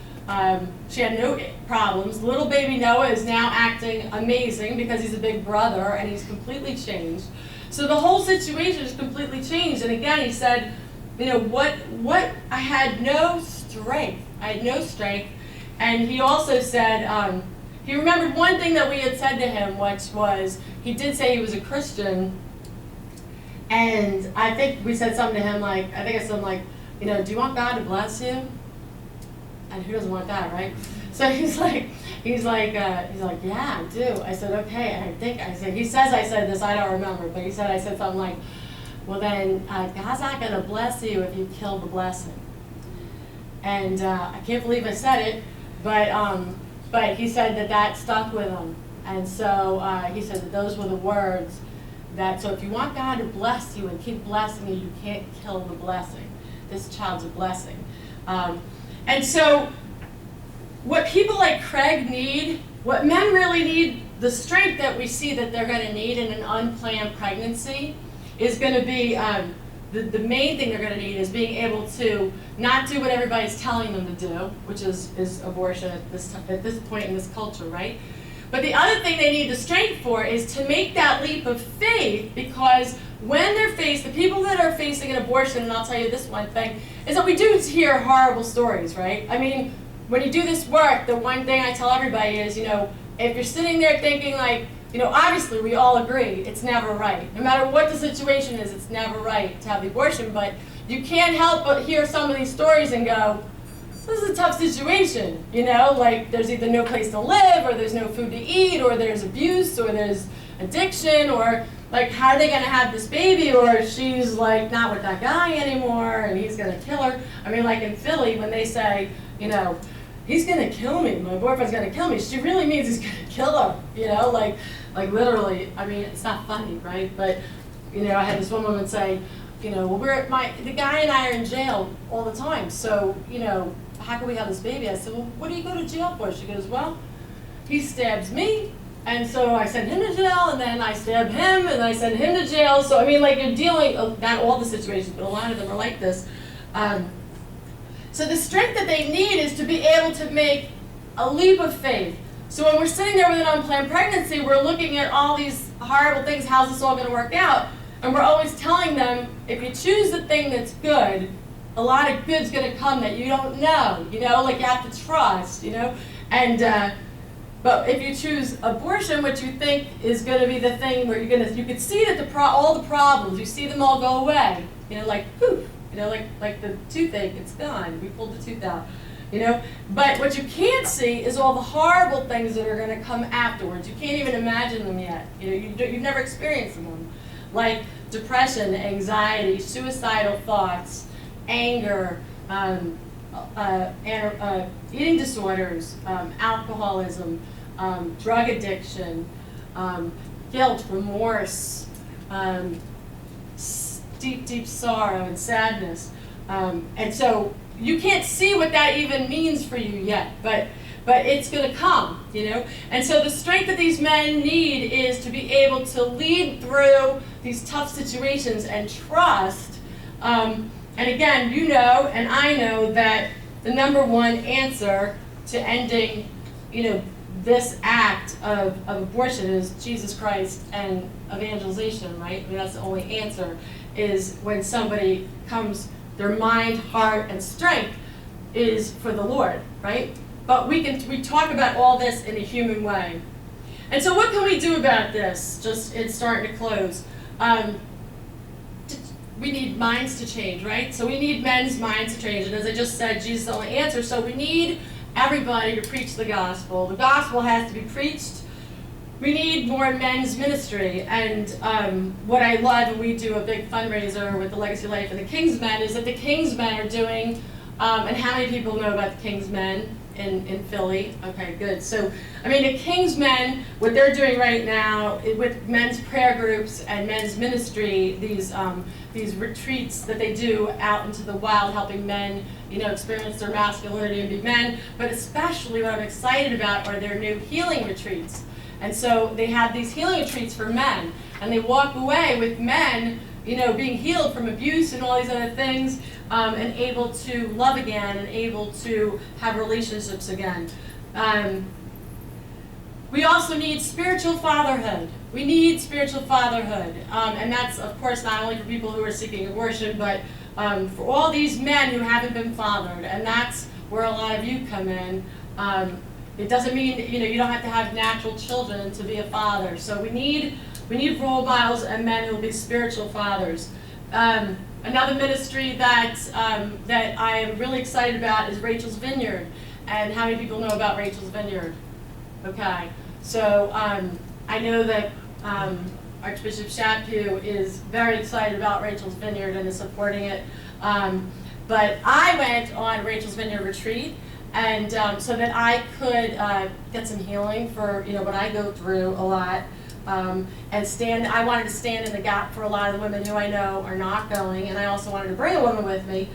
She had no problems. Little baby Noah is now acting amazing because he's a big brother and he's completely changed. So the whole situation is completely changed. And again, he said, I had no strength. I had no strength. And he also said, he remembered one thing that we had said to him, which was, he did say he was a Christian. And I think we said something to him like, do you want God to bless you? And who doesn't want that, right? So he's like, yeah, I do. I said, okay. And he says I said this, I don't remember, but he said I said something like, well then, God's not going to bless you if you kill the blessing. And I can't believe I said it, but he said that stuck with him. And so he said that those were the words so if you want God to bless you and keep blessing you, you can't kill the blessing. This child's a blessing. And so what people like Craig need, what men really need, the strength that we see that they're going to need in an unplanned pregnancy is going to be, the main thing they're going to need is being able to not do what everybody's telling them to do, which is abortion at this point in this culture, right? But the other thing they need the strength for is to make that leap of faith, because when they're faced, the people that are facing an abortion, and I'll tell you this one thing, is that we do hear horrible stories, right? I mean, when you do this work, the one thing I tell everybody is, if you're sitting there thinking like, obviously we all agree it's never right. No matter what the situation is, it's never right to have the abortion, but you can't help but hear some of these stories and go, this is a tough situation, like there's either no place to live, or there's no food to eat, or there's abuse, or there's addiction, or like how are they going to have this baby, or she's like not with that guy anymore and he's going to kill her. I mean, like in Philly when they say, he's going to kill me, my boyfriend's going to kill me, she really means he's going to kill her, like literally. I mean, it's not funny, right? But I had this one woman say, well, the guy and I are in jail all the time, so how can we have this baby? I said, well, what do you go to jail for? She goes, well, he stabs me, and so I send him to jail, and then I stab him, and I send him to jail. So I mean, like, you're dealing, not all the situations, but a lot of them are like this. So the strength that they need is to be able to make a leap of faith. So when we're sitting there with an unplanned pregnancy, we're looking at all these horrible things, how's this all going to work out? And we're always telling them, if you choose the thing that's good, a lot of good's going to come that you don't know, like you have to trust, and but if you choose abortion, which you think is going to be the thing where you can see that all the problems, you see them all go away, like poof, like the toothache, it's gone, we pulled the tooth out, but what you can't see is all the horrible things that are going to come afterwards. You can't even imagine them yet, you've never experienced them, like depression, anxiety, suicidal thoughts, anger, eating disorders, alcoholism, drug addiction, guilt, remorse, deep sorrow and sadness. And so you can't see what that even means for you yet, but it's going to come, And so the strength that these men need is to be able to lead through these tough situations and trust. And again, and I know that the number one answer to ending, this act of abortion is Jesus Christ and evangelization, right? I mean, that's the only answer, is when somebody comes, their mind, heart, and strength is for the Lord, right? But we talk about all this in a human way. And so what can we do about this? It's starting to close. We need minds to change, right? So we need men's minds to change. And as I just said, Jesus is the only answer. So we need everybody to preach the gospel. The gospel has to be preached we need more men's ministry. And what I love, and we do a big fundraiser with the Legacy Life and the Kingsmen, is that the Kingsmen are doing, and how many people know about the Kingsmen in Philly? Okay, good. So, I mean, the Kingsmen, what they're doing right now with men's prayer groups and men's ministry, these retreats that they do out into the wild, helping men, experience their masculinity and be men, but especially what I'm excited about are their new healing retreats. And so they have these healing retreats for men, and they walk away with men, being healed from abuse and all these other things, and able to love again and able to have relationships again. We also need spiritual fatherhood. We need spiritual fatherhood. And that's, of course, not only for people who are seeking abortion, but for all these men who haven't been fathered. And that's where a lot of you come in. It doesn't mean that, you don't have to have natural children to be a father. So we need role models and men who will be spiritual fathers. Another ministry that I am really excited about is Rachel's Vineyard. And how many people know about Rachel's Vineyard? Okay, so I know that Archbishop Chaput is very excited about Rachel's Vineyard and is supporting it. But I went on Rachel's Vineyard retreat, and so that I could get some healing for what I go through a lot. And I wanted to stand in the gap for a lot of the women who I know are not going, and I also wanted to bring a woman with me.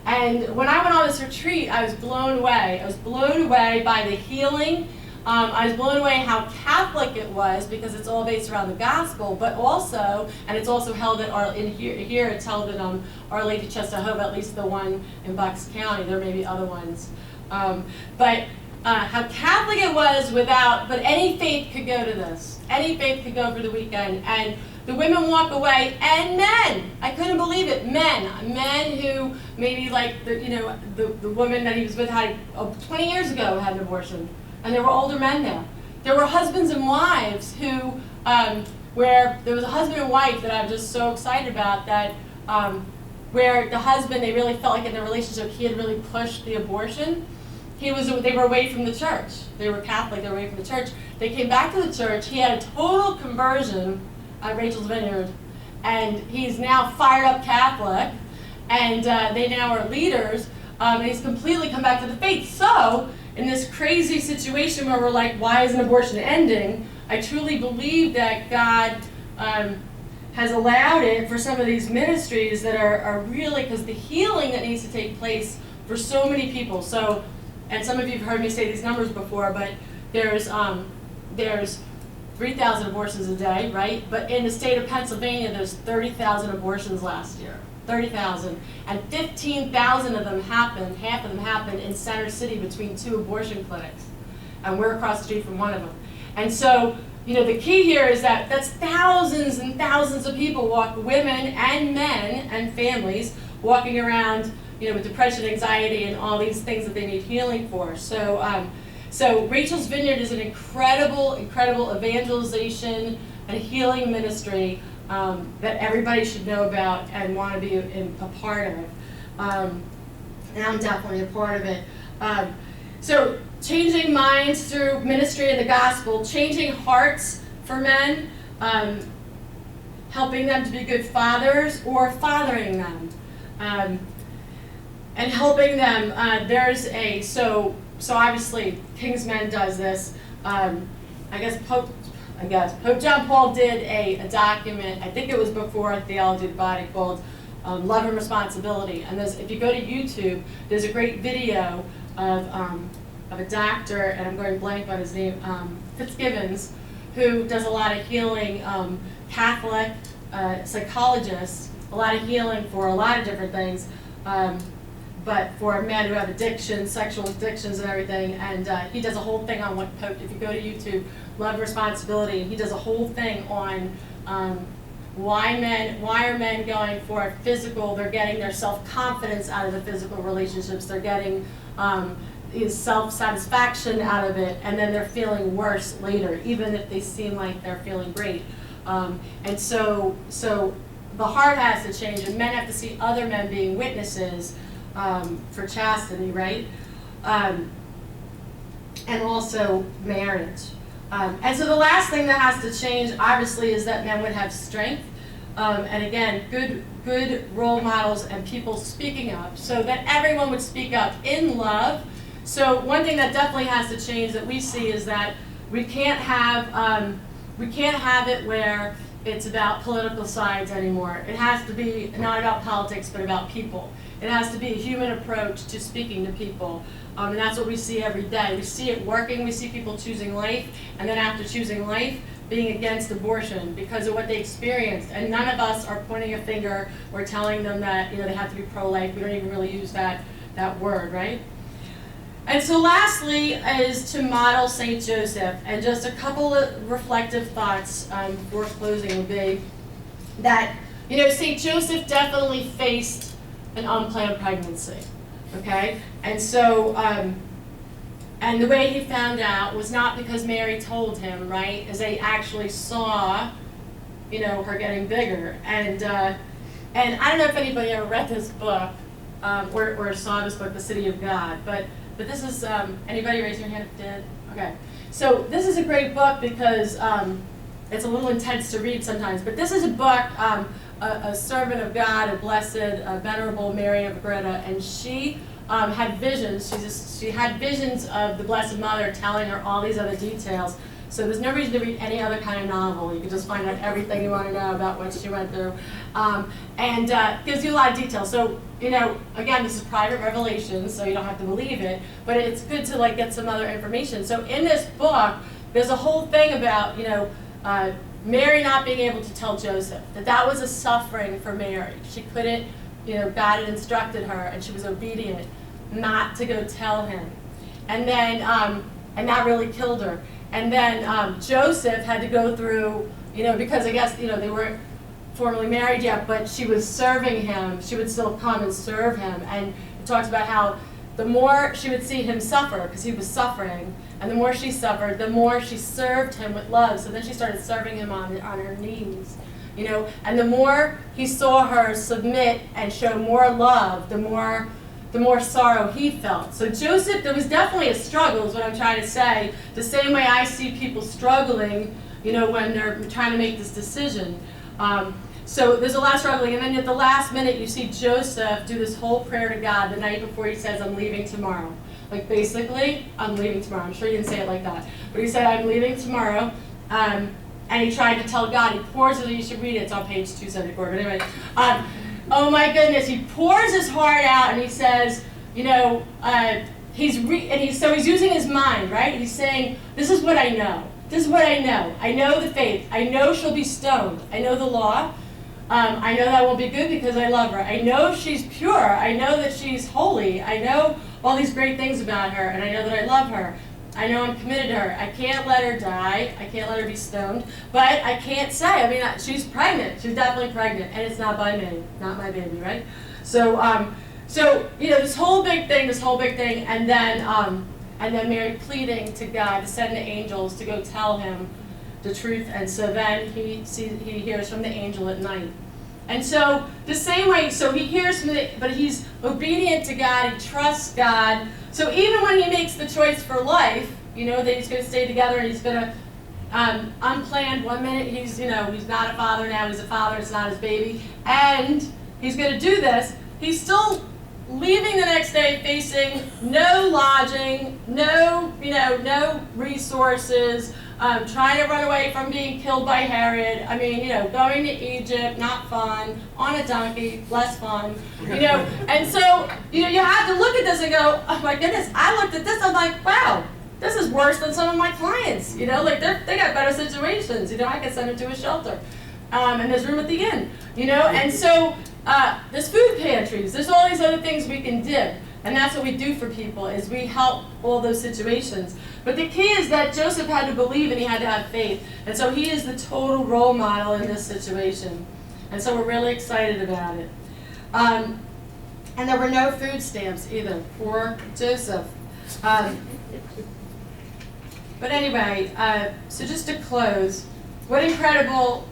And when I went on this retreat, I was blown away. I was blown away by the healing. I was blown away how Catholic it was, because it's all based around the gospel, but also, and it's also held at here it's held at Our Lady Chesterhope, at least the one in Bucks County. There may be other ones. But how Catholic it was but any faith could go to this. Any faith could go for the weekend. And the women walk away, and men. I couldn't believe it. Men who maybe like the woman that he was with had 20 years ago had an abortion. And there were older men there. There were husbands and wives who, where there was a husband and wife that I'm just so excited about, that where the husband, they really felt like in their relationship he had really pushed the abortion. They were away from the church. They were Catholic, they were away from the church. They came back to the church. He had a total conversion at Rachel's Vineyard, and he's now fired up Catholic, and they now are leaders, and he's completely come back to the faith. So, in this crazy situation where we're like, why isn't abortion ending? I truly believe that God has allowed it for some of these ministries that are really, because the healing that needs to take place for so many people. So, and some of you have heard me say these numbers before, but there's 3,000 abortions a day, right? But in the state of Pennsylvania, there's 30,000 abortions last year. 30,000, and 15,000 of them happened, half of them happened in Center City between 2 abortion clinics. And we're across the street from one of them. And so, the key here is that that's thousands and thousands of people women and men and families walking around, with depression, anxiety, and all these things that they need healing for. So, so Rachel's Vineyard is an incredible, incredible evangelization and healing ministry that everybody should know about and want to be a part of. And I'm definitely a part of it. So changing minds through ministry and the gospel, changing hearts for men, helping them to be good fathers or fathering them, and helping them. So obviously Kingsmen does this. I guess Pope John Paul did a document, I think it was before Theology of the Body, called Love and Responsibility. And if you go to YouTube, there's a great video of a doctor, and I'm going blank on his name, Fitzgibbons, who does a lot of healing, Catholic psychologist, a lot of healing for a lot of different things, but for men who have addictions, sexual addictions and everything. And he does a whole thing on what Pope, if you go to YouTube, Love and Responsibility, and he does a whole thing on why are men going for physical, they're getting their self-confidence out of the physical relationships, they're getting self-satisfaction out of it, and then they're feeling worse later, even if they seem like they're feeling great. And so the heart has to change, and men have to see other men being witnesses for chastity, right? And also marriage. And so the last thing that has to change, obviously, is that men would have strength. And again, good role models and people speaking up so that everyone would speak up in love. So one thing that definitely has to change that we see is that we can't have it where it's about political sides anymore. It has to be not about politics, but about people. It has to be a human approach to speaking to people. And that's what we see every day. We see it working. We see people choosing life, and then after choosing life, being against abortion because of what they experienced. And none of us are pointing a finger or telling them that they have to be pro-life. We don't even really use that word, right? And so lastly is to model St. Joseph. And just a couple of reflective thoughts before closing would be that, St. Joseph definitely faced an unplanned pregnancy, okay? And so, and the way he found out was not because Mary told him, right? As they actually saw, her getting bigger. And I don't know if anybody ever read this book or saw this book, The City of God, but this is, anybody raise your hand if you did? Okay. So this is a great book because it's a little intense to read sometimes, but this is a book, a servant of God, a blessed, venerable Mary of Greta, and she had visions. She had visions of the Blessed Mother telling her all these other details. So there's no reason to read any other kind of novel. You can just find out everything you want to know about what she went through. And gives you a lot of detail. So, again, this is private revelation, so you don't have to believe it, but it's good to get some other information. So in this book, there's a whole thing about, Mary not being able to tell Joseph, that was a suffering for Mary. She couldn't, God had instructed her, and she was obedient not to go tell him. And then, and that really killed her. And then Joseph had to go through, because I guess, they weren't formally married yet, but she was serving him. She would still come and serve him. And it talks about how the more she would see him suffer, because he was suffering, and the more she suffered, the more she served him with love. So then she started serving him on her knees, and the more he saw her submit and show more love, the more sorrow he felt. So Joseph, there was definitely a struggle, is what I'm trying to say. The same way I see people struggling, when they're trying to make this decision. So there's a lot of struggling, and then at the last minute you see Joseph do this whole prayer to God the night before he says, I'm leaving tomorrow. Basically, I'm leaving tomorrow. I'm sure he didn't say it like that. But he said, I'm leaving tomorrow. And he tried to tell God, he pours it, you should read it, it's on page 274. But anyway, oh my goodness, he pours his heart out and he says, he's using his mind, right? He's saying, this is what I know. This is what I know. I know the faith. I know she'll be stoned. I know the law. I know that won't be good because I love her. I know she's pure. I know that she's holy. I know all these great things about her, and I know that I love her. I know I'm committed to her. I can't let her die. I can't let her be stoned. But I can't say. She's pregnant. She's definitely pregnant, and it's not by me, not my baby, right? So, this whole big thing, and then Mary pleading to God to send the angels to go tell him the truth, and so then he hears from the angel at night. And so the same way, so he hears from but he's obedient to God, he trusts God. So even when he makes the choice for life, that he's going to stay together and he's going to unplanned, 1 minute he's not a father, now he's a father, it's not his baby, and he's going to do this, he's still leaving the next day facing no lodging, no resources, trying to run away from being killed by Herod. Going to Egypt, not fun, on a donkey, less fun, And so, you have to look at this and go, oh my goodness, I looked at this, I'm like, wow, this is worse than some of my clients, they got better situations, I could send them to a shelter. And there's room at the inn, and so, there's food pantries, there's all these other things we can do. And that's what we do for people, is we help all those situations. But the key is that Joseph had to believe and he had to have faith. And so he is the total role model in this situation. And so we're really excited about it. And there were no food stamps either for Joseph. But anyway, so just to close, what incredible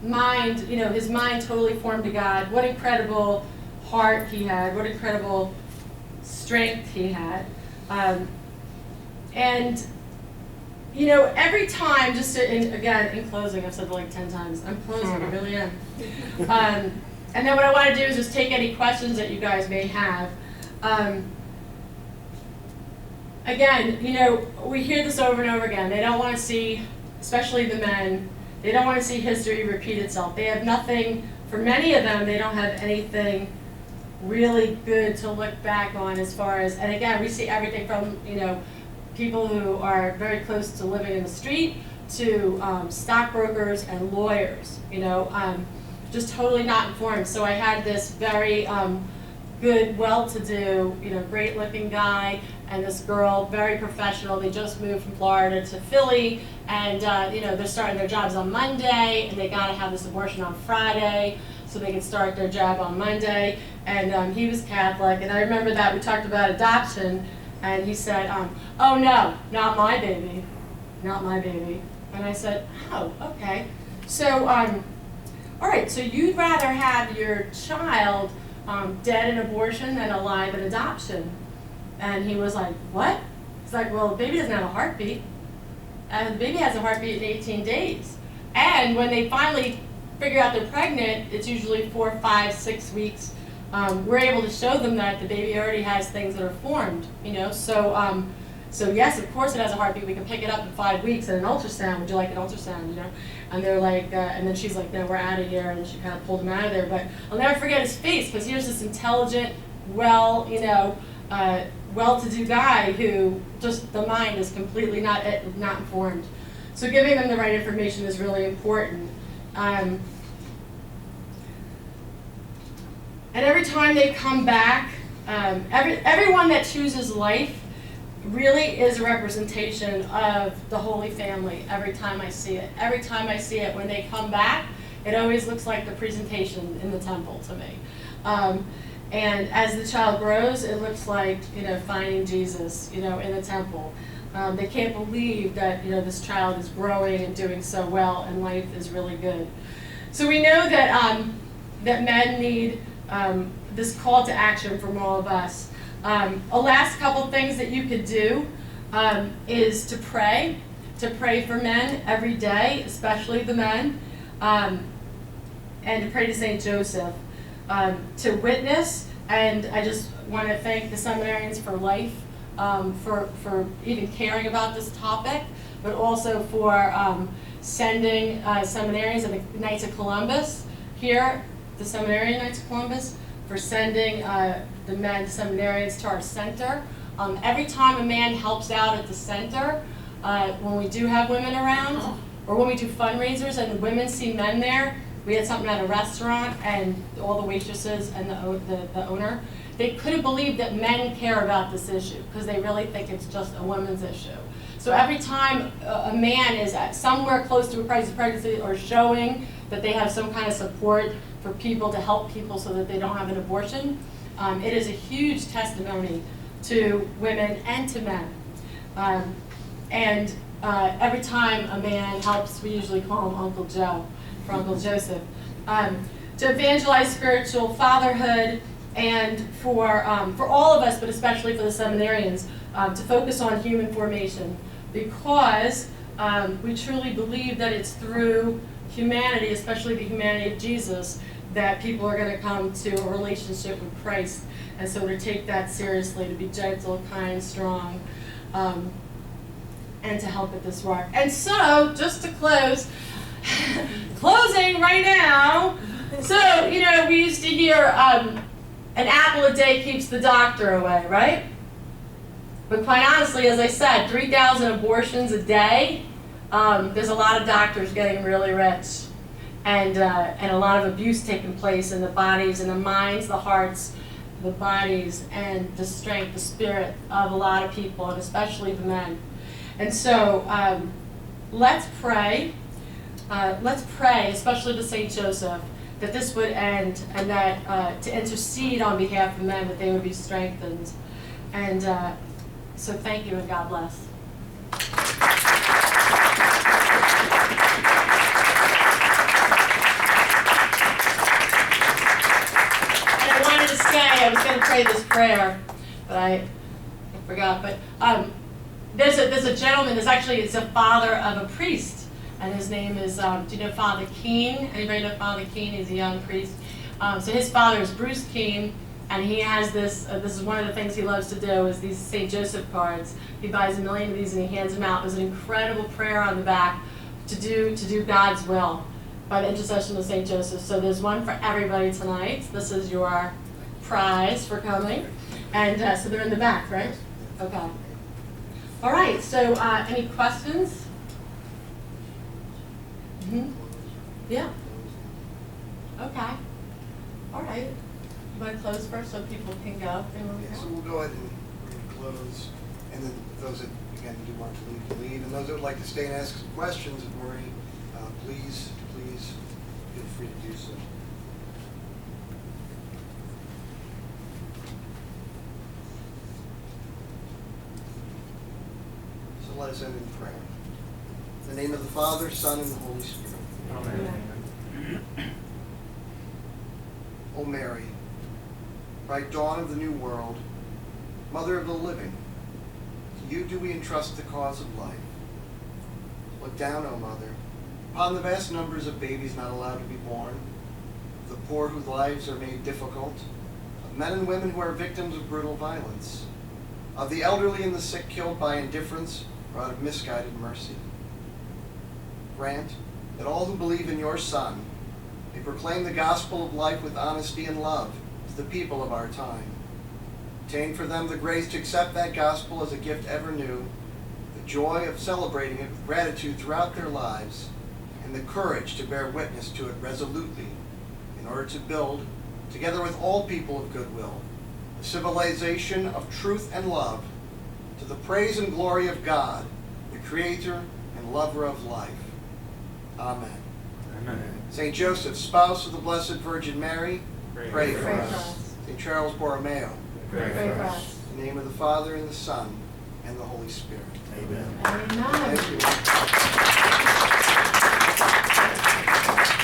mind, his mind totally formed to God. What incredible heart he had. What incredible strength he had. And every time, again, in closing, I've said it like 10 times, I'm closing, I really am. And then what I want to do is just take any questions that you guys may have. Again, we hear this over and over again. They don't want to see, especially the men, they don't want to see history repeat itself. They have nothing, for many of them, they don't have anything really good to look back on as far as, and again, we see everything from, people who are very close to living in the street to stockbrokers and lawyers, just totally not informed. So I had this very good, well-to-do, great-looking guy, and this girl, very professional. They just moved from Florida to Philly, and they're starting their jobs on Monday, and they got to have this abortion on Friday so they can start their job on Monday. And he was Catholic, and I remember that we talked about adoption, and he said, "Oh no, not my baby, not my baby." And I said, "Oh, okay. So, all right. So you'd rather have your child dead in abortion than alive in adoption?" And he was like, "What?" He's like, "Well, the baby doesn't have a heartbeat. And the baby has a heartbeat in 18 days. And when they finally figure out they're pregnant, it's usually 4, 5, 6 weeks. We're able to show them that the baby already has things that are formed, So yes, of course it has a heartbeat. We can pick it up in 5 weeks and an ultrasound. Would you like an ultrasound, And they're like, and then she's like, "No, we're out of here." And she kind of pulled him out of there. But I'll never forget his face, because here's this intelligent, well-to-do guy who just the mind is completely not informed. So giving them the right information is really important. And every time they come back, everyone that chooses life really is a representation of the Holy Family every time I see it. Every time I see it, when they come back, it always looks like the presentation in the temple to me. And as the child grows, it looks like, finding Jesus, in the temple. They can't believe that, this child is growing and doing so well, and life is really good. So we know that, that men need this call to action from all of us. A last couple things that you could do is to pray for men every day, especially the men, and to pray to St. Joseph, to witness. And I just want to thank the Seminarians for life, for even caring about this topic, but also for sending seminarians and the Knights of Columbus here, the Seminarian Knights of Columbus, for sending the men seminarians to our center. Every time a man helps out at the center, when we do have women around, or when we do fundraisers and the women see men there, we had something at a restaurant, and all the waitresses and the owner, they couldn't believe that men care about this issue, because they really think it's just a women's issue. So every time a man is somewhere close to a crisis of pregnancy, or showing that they have some kind of support for people to help people so that they don't have an abortion, it is a huge testimony to women and to men. Every time a man helps, we usually call him Uncle Joe, for Uncle Joseph, to evangelize spiritual fatherhood, and for all of us, but especially for the seminarians, to focus on human formation, because we truly believe that it's through humanity, especially the humanity of Jesus, that people are going to come to a relationship with Christ. And so to take that seriously, to be gentle, kind, strong, and to help with this work. And so, just to close, closing right now. So, we used to hear an apple a day keeps the doctor away, right? But quite honestly, as I said, 3,000 abortions a day, there's a lot of doctors getting really rich, and a lot of abuse taking place in the bodies and the minds, the hearts, the bodies, and the strength, the spirit of a lot of people, and especially the men. And so let's pray. Let's pray, especially to St. Joseph, that this would end, and that to intercede on behalf of men, that they would be strengthened. And so thank you, and God bless. And I wanted to say, I was going to pray this prayer, but I forgot. But there's a gentleman, it's a father of a priest, and his name is, do you know Father Keene? Anybody know Father Keene? He's a young priest. So his father is Bruce Keene, and he has this is one of the things he loves to do, is these St. Joseph cards. He buys 1 million of these and he hands them out. There's an incredible prayer on the back to do God's will by the intercession of St. Joseph. So there's one for everybody tonight. This is your prize for coming. And so they're in the back, right? Okay. All right, so any questions? Mm-hmm. Yeah. Okay. All right. You want to close first so people can go? Yeah, so we'll go ahead and close. And then those that, again, do want to leave, can leave. And those that would like to stay and ask some questions of Maureen, please feel free to do so. So let us end in prayer. In the name of the Father, Son, and the Holy Spirit. Amen. O Mary, bright dawn of the new world, Mother of the living, to you do we entrust the cause of life. Look down, O Mother, upon the vast numbers of babies not allowed to be born, of the poor whose lives are made difficult, of men and women who are victims of brutal violence, of the elderly and the sick killed by indifference or out of misguided mercy. Grant that all who believe in your Son may proclaim the gospel of life with honesty and love to the people of our time. Obtain for them the grace to accept that gospel as a gift ever new, the joy of celebrating it with gratitude throughout their lives, and the courage to bear witness to it resolutely in order to build, together with all people of goodwill, a civilization of truth and love to the praise and glory of God, the Creator and lover of life. Amen. Amen. St. Joseph, spouse of the Blessed Virgin Mary, pray for us. St. Charles Borromeo, Pray for us. in the name of the Father, and the Son, and the Holy Spirit. Amen. Amen. Thank you.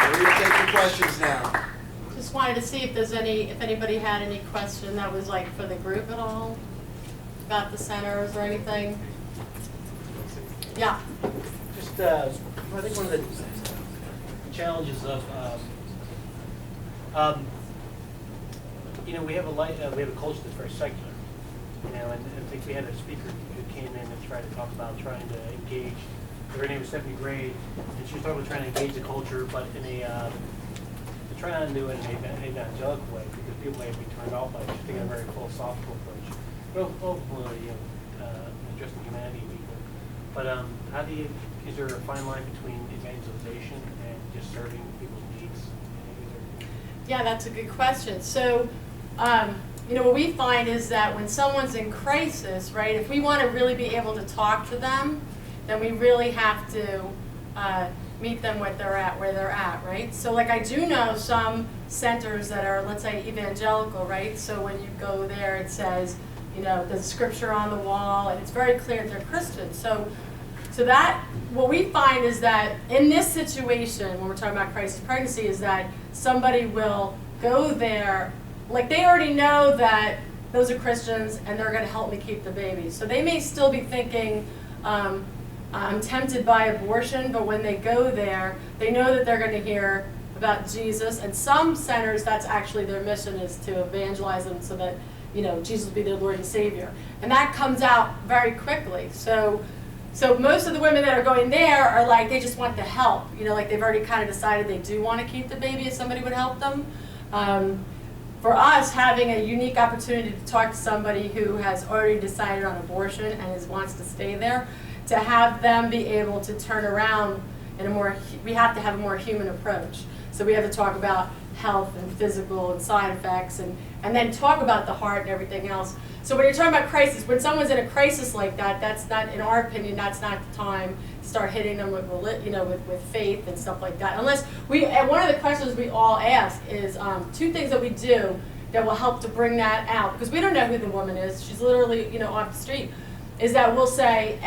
We're going to take your questions now. Just wanted to see if anybody had any question that was like for the group at all about the centers or anything. Yeah. Just, I think one of the challenges of, we have a culture that's very secular, and I think we had a speaker who came in and tried to talk about trying to engage. Her name was Stephanie Gray, and she was talking about trying to engage the culture, but in to try not to do it in an evangelical way, because people may be turned off by it. She's taking a very philosophical approach, but ultimately, addressing humanity of people. But is there a fine line between evangelization and just serving people's needs? Yeah, that's a good question. So, what we find is that when someone's in crisis, right, if we want to really be able to talk to them, then we really have to meet them where they're at, right? So, like, I do know some centers that are, let's say, evangelical, right? So when you go there, it says, there's scripture on the wall, and it's very clear they're Christians. So that, what we find is that in this situation, when we're talking about crisis pregnancy, is that somebody will go there, like they already know that those are Christians and they're going to help me keep the baby. So they may still be thinking, I'm tempted by abortion, but when they go there, they know that they're going to hear about Jesus. And some centers, that's actually their mission, is to evangelize them so that, Jesus will be their Lord and Savior. And that comes out very quickly. So most of the women that are going there are like, they just want the help. Like they've already kind of decided they do want to keep the baby if somebody would help them. For us, having a unique opportunity to talk to somebody who has already decided on abortion and wants to stay there, to have them be able to turn around we have to have a more human approach. So we have to talk about health and physical and side effects and then talk about the heart and everything else. So when you're talking about crisis, when someone's in a crisis like that, that's not, in our opinion, that's not the time to start hitting them with, with faith and stuff like that. Unless and one of the questions we all ask is two things that we do that will help to bring that out, because we don't know who the woman is. She's literally, off the street. Is that we'll say,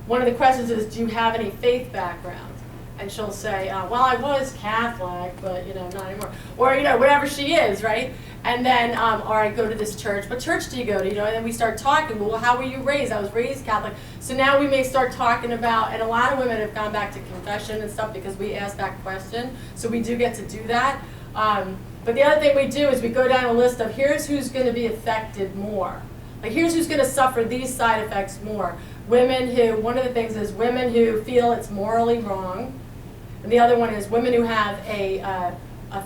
one of the questions is, do you have any faith background? and she'll say, well, I was Catholic, but, not anymore. Or, whatever she is, right? And then, or I go to this church. What church do you go to? And then we start talking. Well, how were you raised? I was raised Catholic. So now we may start talking about, and a lot of women have gone back to confession and stuff because we asked that question. So we do get to do that. But the other thing we do is we go down a list of here's who's going to be affected more. Like here's who's going to suffer these side effects more. Women who, one of the things is women who feel it's morally wrong. And the other one is women who have a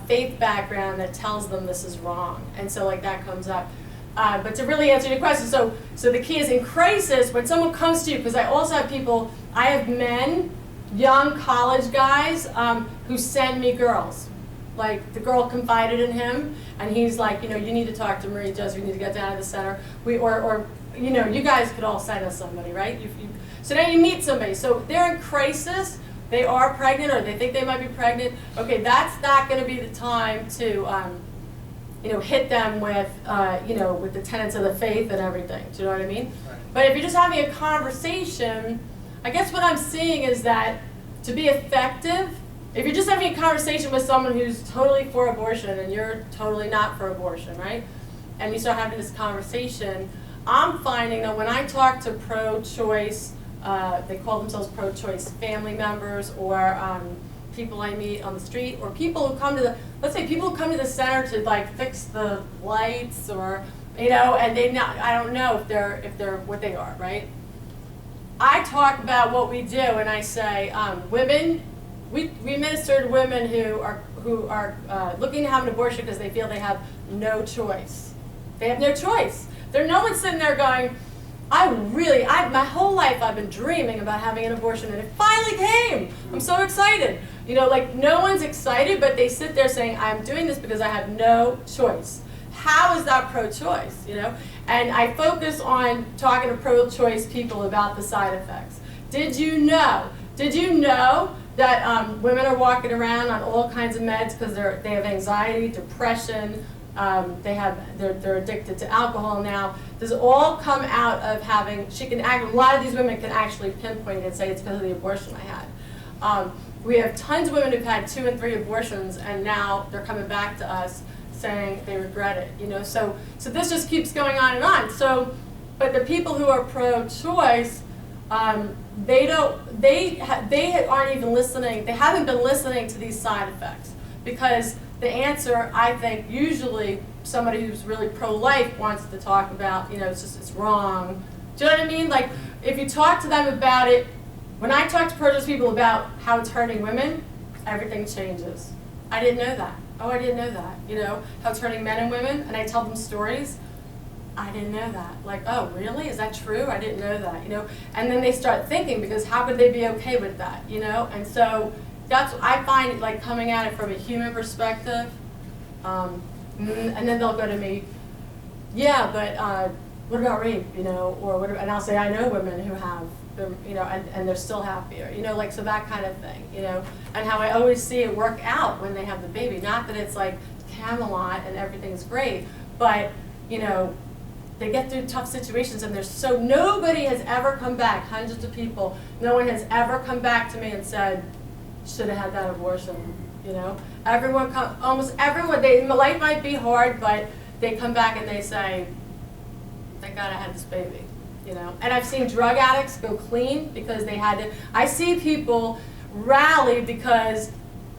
faith background that tells them this is wrong. And so like that comes up. But to really answer your question, so the key is in crisis, when someone comes to you, because I also have people, I have men, young college guys, who send me girls. Like the girl confided in him, and he's like, you need to talk to Marie Joseph, you need to get down to the center. You guys could all send us somebody, right? So now you meet somebody. So they're in crisis, they are pregnant, or they think they might be pregnant. Okay, that's not going to be the time to, hit them with, with the tenets of the faith and everything. Do you know what I mean? Right. But if you're just having a conversation, I guess what I'm seeing is that to be effective, if you're just having a conversation with someone who's totally for abortion and you're totally not for abortion, right? And you start having this conversation, I'm finding that when I talk to pro-choice, they call themselves pro-choice family members, or people I meet on the street, or people who come to let's say people who come to the center to like fix the lights, or and I don't know if they're what they are, right? I talk about what we do, and I say, women, we minister to women who are looking to have an abortion because they feel they have no choice. They have no choice. No one's sitting there going, my whole life I've been dreaming about having an abortion, and it finally came. I'm so excited. No one's excited, but they sit there saying, I'm doing this because I have no choice. How is that pro-choice, And I focus on talking to pro-choice people about the side effects. Did you know that women are walking around on all kinds of meds because they have anxiety, depression, they're addicted to alcohol now? Does all come out of having, a lot of these women can actually pinpoint it and say it's because of the abortion I had. We have tons of women who've had 2 and 3 abortions, and now they're coming back to us saying they regret it, So this just keeps going on and on. So, but the people who are pro-choice, they aren't even listening. They haven't been listening to these side effects, because the answer, I think, usually somebody who's really pro-life wants to talk about, it's wrong. Do you know what I mean? Like, if you talk to them about it, when I talk to pro-choice people about how it's hurting women, everything changes. I didn't know that. Oh, I didn't know that. How it's hurting men and women, and I tell them stories. I didn't know that. Like, oh, really? Is that true? I didn't know that. And then they start thinking, because how could they be okay with that? And so that's what I find, like, coming at it from a human perspective. And then they'll go to me, yeah, but what about rape? Or whatever. And I'll say, I know women who have, and they're still happier. So that kind of thing. And how I always see it work out when they have the baby. Not that it's like Camelot and everything's great, but they get through tough situations, and nobody has ever come back, hundreds of people, no one has ever come back to me and said, should have had that abortion, almost everyone, life might be hard, but they come back and they say, thank God I had this baby, And I've seen drug addicts go clean because they had to. I see people rally because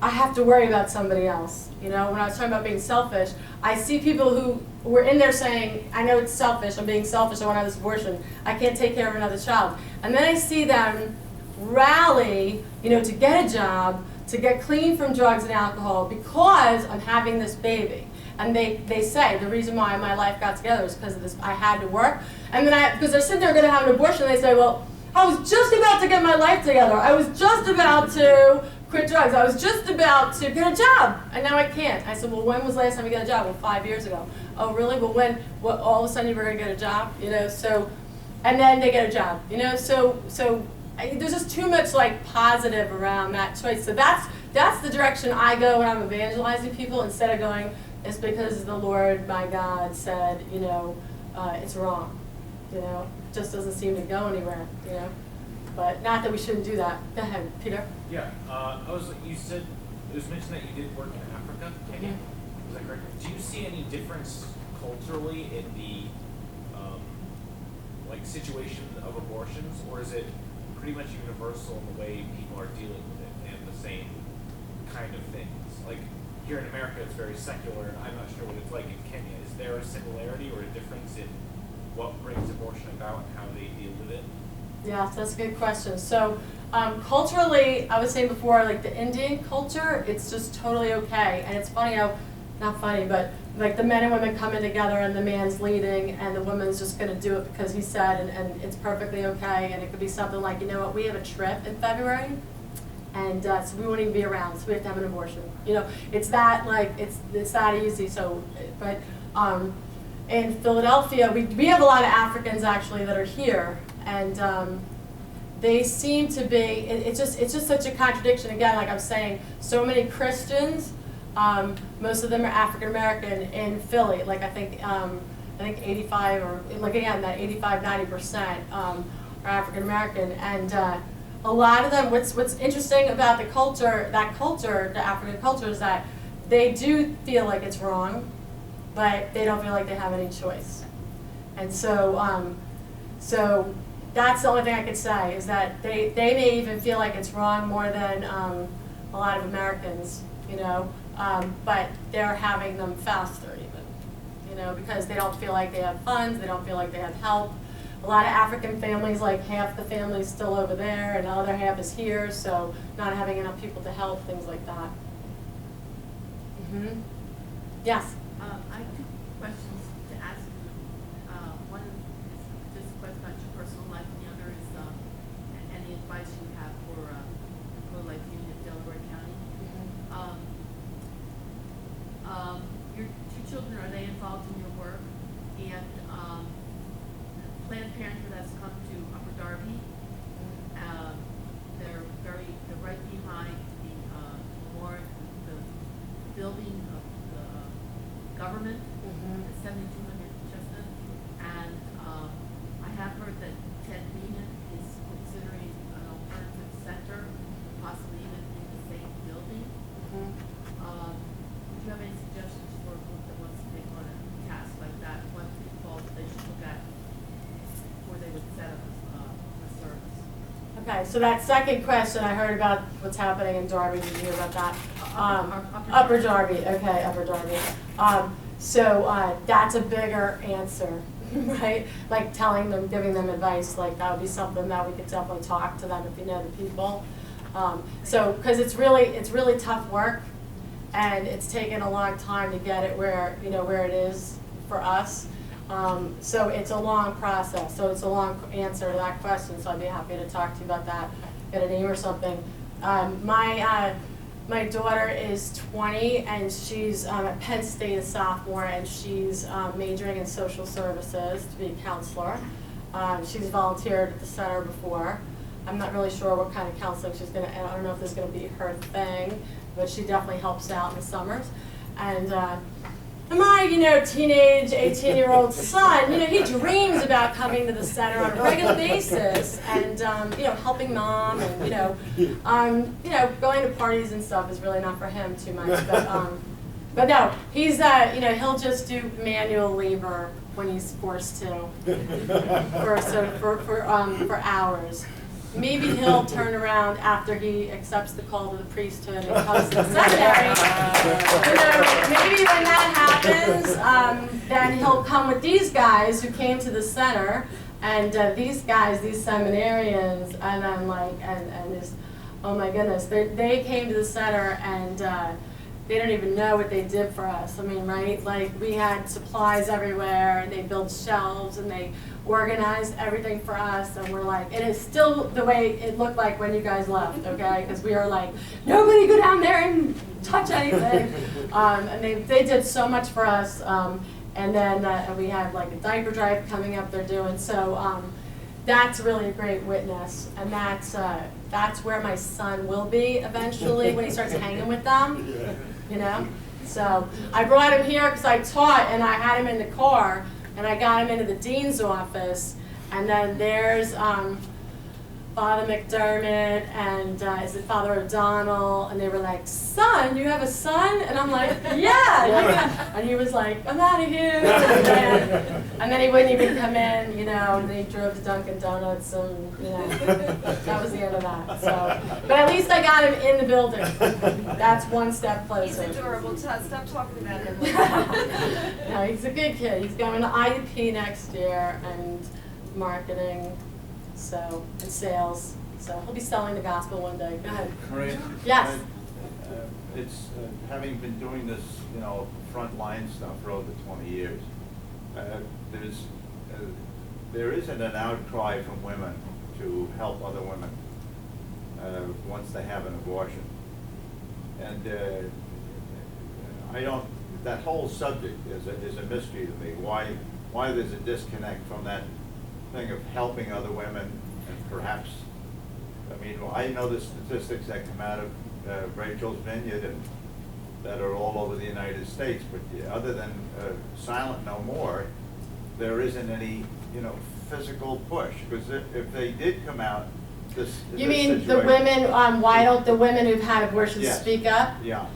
I have to worry about somebody else. When I was talking about being selfish, I see people who were in there saying, I know it's selfish, I'm being selfish, I want to have this abortion, I can't take care of another child. And then I see them rally, to get a job, to get clean from drugs and alcohol because I'm having this baby. And they say, the reason why my life got together is because of this, I had to work. And then because they're sitting there going to have an abortion, they say, well, I was just about to get my life together. I was just about to quit drugs. I was just about to get a job, and now I can't. I said, well, when was the last time you got a job? Well, 5 years ago. Oh, really? Well, all of a sudden you were going to get a job? So, and then they get a job, so there's just too much like positive around that choice. So that's the direction I go when I'm evangelizing people, instead of going, it's because the Lord, my God, said, it's wrong. It just doesn't seem to go anywhere, but not that we shouldn't do that. Go ahead, Peter. Yeah, you said, it was mentioned that you did work in Africa, Kenya, is that correct? Do you see any difference culturally in the, like, situation of abortions, or is it pretty much universal in the way people are dealing with it and the same kind of things? Like, here in America, it's very secular, and I'm not sure what it's like in Kenya. Is there a similarity or a difference in what brings abortion about and how they deal with it? Yes, that's a good question. So culturally, I was saying before, like the Indian culture, it's just totally okay. And it's funny how, not funny, but like the men and women come in together and the man's leading and the woman's just going to do it because he said, and it's perfectly okay. And it could be something like, you know what, we have a trip in February, and so we won't even be around, so we have to have an abortion. You know, it's that, like, it's that easy. So, but in Philadelphia, we have a lot of Africans actually that are here, and they seem to be, it's just such a contradiction. Again, like I'm saying, so many Christians, most of them are African American in Philly. Like I think 85 or like again that 85-90% are African American, and a lot of them. What's interesting about the culture, the African culture, is that they do feel like it's wrong, but they don't feel like they have any choice. And so, so that's the only thing I could say, is that they may even feel like it's wrong more than a lot of Americans, you know, but they're having them faster even, you know, because they don't feel like they have funds, they don't feel like they have help. A lot of African families, like half the family's still over there and the other half is here, so not having enough people to help, things like that. Mm-hmm. Yes? I have two questions to ask you. One is just a question about your personal life, and the other is any advice you have for pro-life union of Delaware County. Your two children, are they involved in your work? And Planned Parenthood has come to Upper Darby. They're right behind the building of the government, at 7200 Chestnut, and I have heard that Ted Beaman is considering an alternative center, possibly even in the same building. Do you have any suggestions for a group that wants to take on a task like that? What pitfalls they should look at before they would set up a service? Okay, so that second question, I heard about what's happening in Darby. Did you hear about that? Upper Darby. Okay, Upper Darby. So that's a bigger answer, right? Like telling them, giving them advice, like that would be something that we could definitely talk to them if you know the people. So, because it's really tough work, and it's taken a long time to get it where it is for us. So it's a long process. So it's a long answer to that question. So I'd be happy to talk to you about that. Get a name or something. My daughter is 20 and she's at Penn State, a sophomore, and she's majoring in social services to be a counselor. She's volunteered at the center before. I'm not really sure what kind of counseling she's going to, I don't know if this is going to be her thing, but she definitely helps out in the summers. And my, teenage 18-year-old son, he dreams about coming to the center on a regular basis and, helping mom and, going to parties and stuff is really not for him too much. But no, he's, he'll just do manual labor when he's forced to for hours. Maybe he'll turn around after he accepts the call to the priesthood and comes to the seminary. Maybe when that happens, then he'll come with these guys who came to the center, and these guys, these seminarians, and I'm like, and this, oh my goodness, they came to the center and they don't even know what they did for us. I mean, right? Like we had supplies everywhere, and they built shelves, and they organized everything for us, and we're like, it is still the way it looked like when you guys left, okay? Because we were like, nobody go down there and touch anything. And they did so much for us. And then we had like a diaper drive coming up they're doing. So that's really a great witness. And that's where my son will be eventually when he starts hanging with them, So I brought him here because I taught, and I had him in the car, and I got him into the dean's office, and then there's Father McDermott and is it Father O'Donnell, and they were like, son, you have a son? And I'm like, yeah. And he was like, I'm out of here. And then he wouldn't even come in, you know, and then he drove to Dunkin' Donuts, and, you know, that was the end of that. So, but at least I got him in the building. That's one step closer. He's adorable. Stop talking about him. No, he's a good kid. He's going to IUP next year and marketing, so, and sales. So he'll be selling the gospel one day. Go ahead. Maria? Yes. It's, having been doing this, you know, frontline stuff for over 20 years, there isn't an outcry from women to help other women once they have an abortion. And I don't, that whole subject is a mystery to me. Why there's a disconnect from that thing of helping other women, and perhaps, I mean, I know the statistics that come out of Rachel's Vineyard and that are all over the United States, but other than Silent No More, there isn't any, you know, physical push, because if they did come out, You mean the women, why don't the women who've had abortions Yes. speak up? Yeah.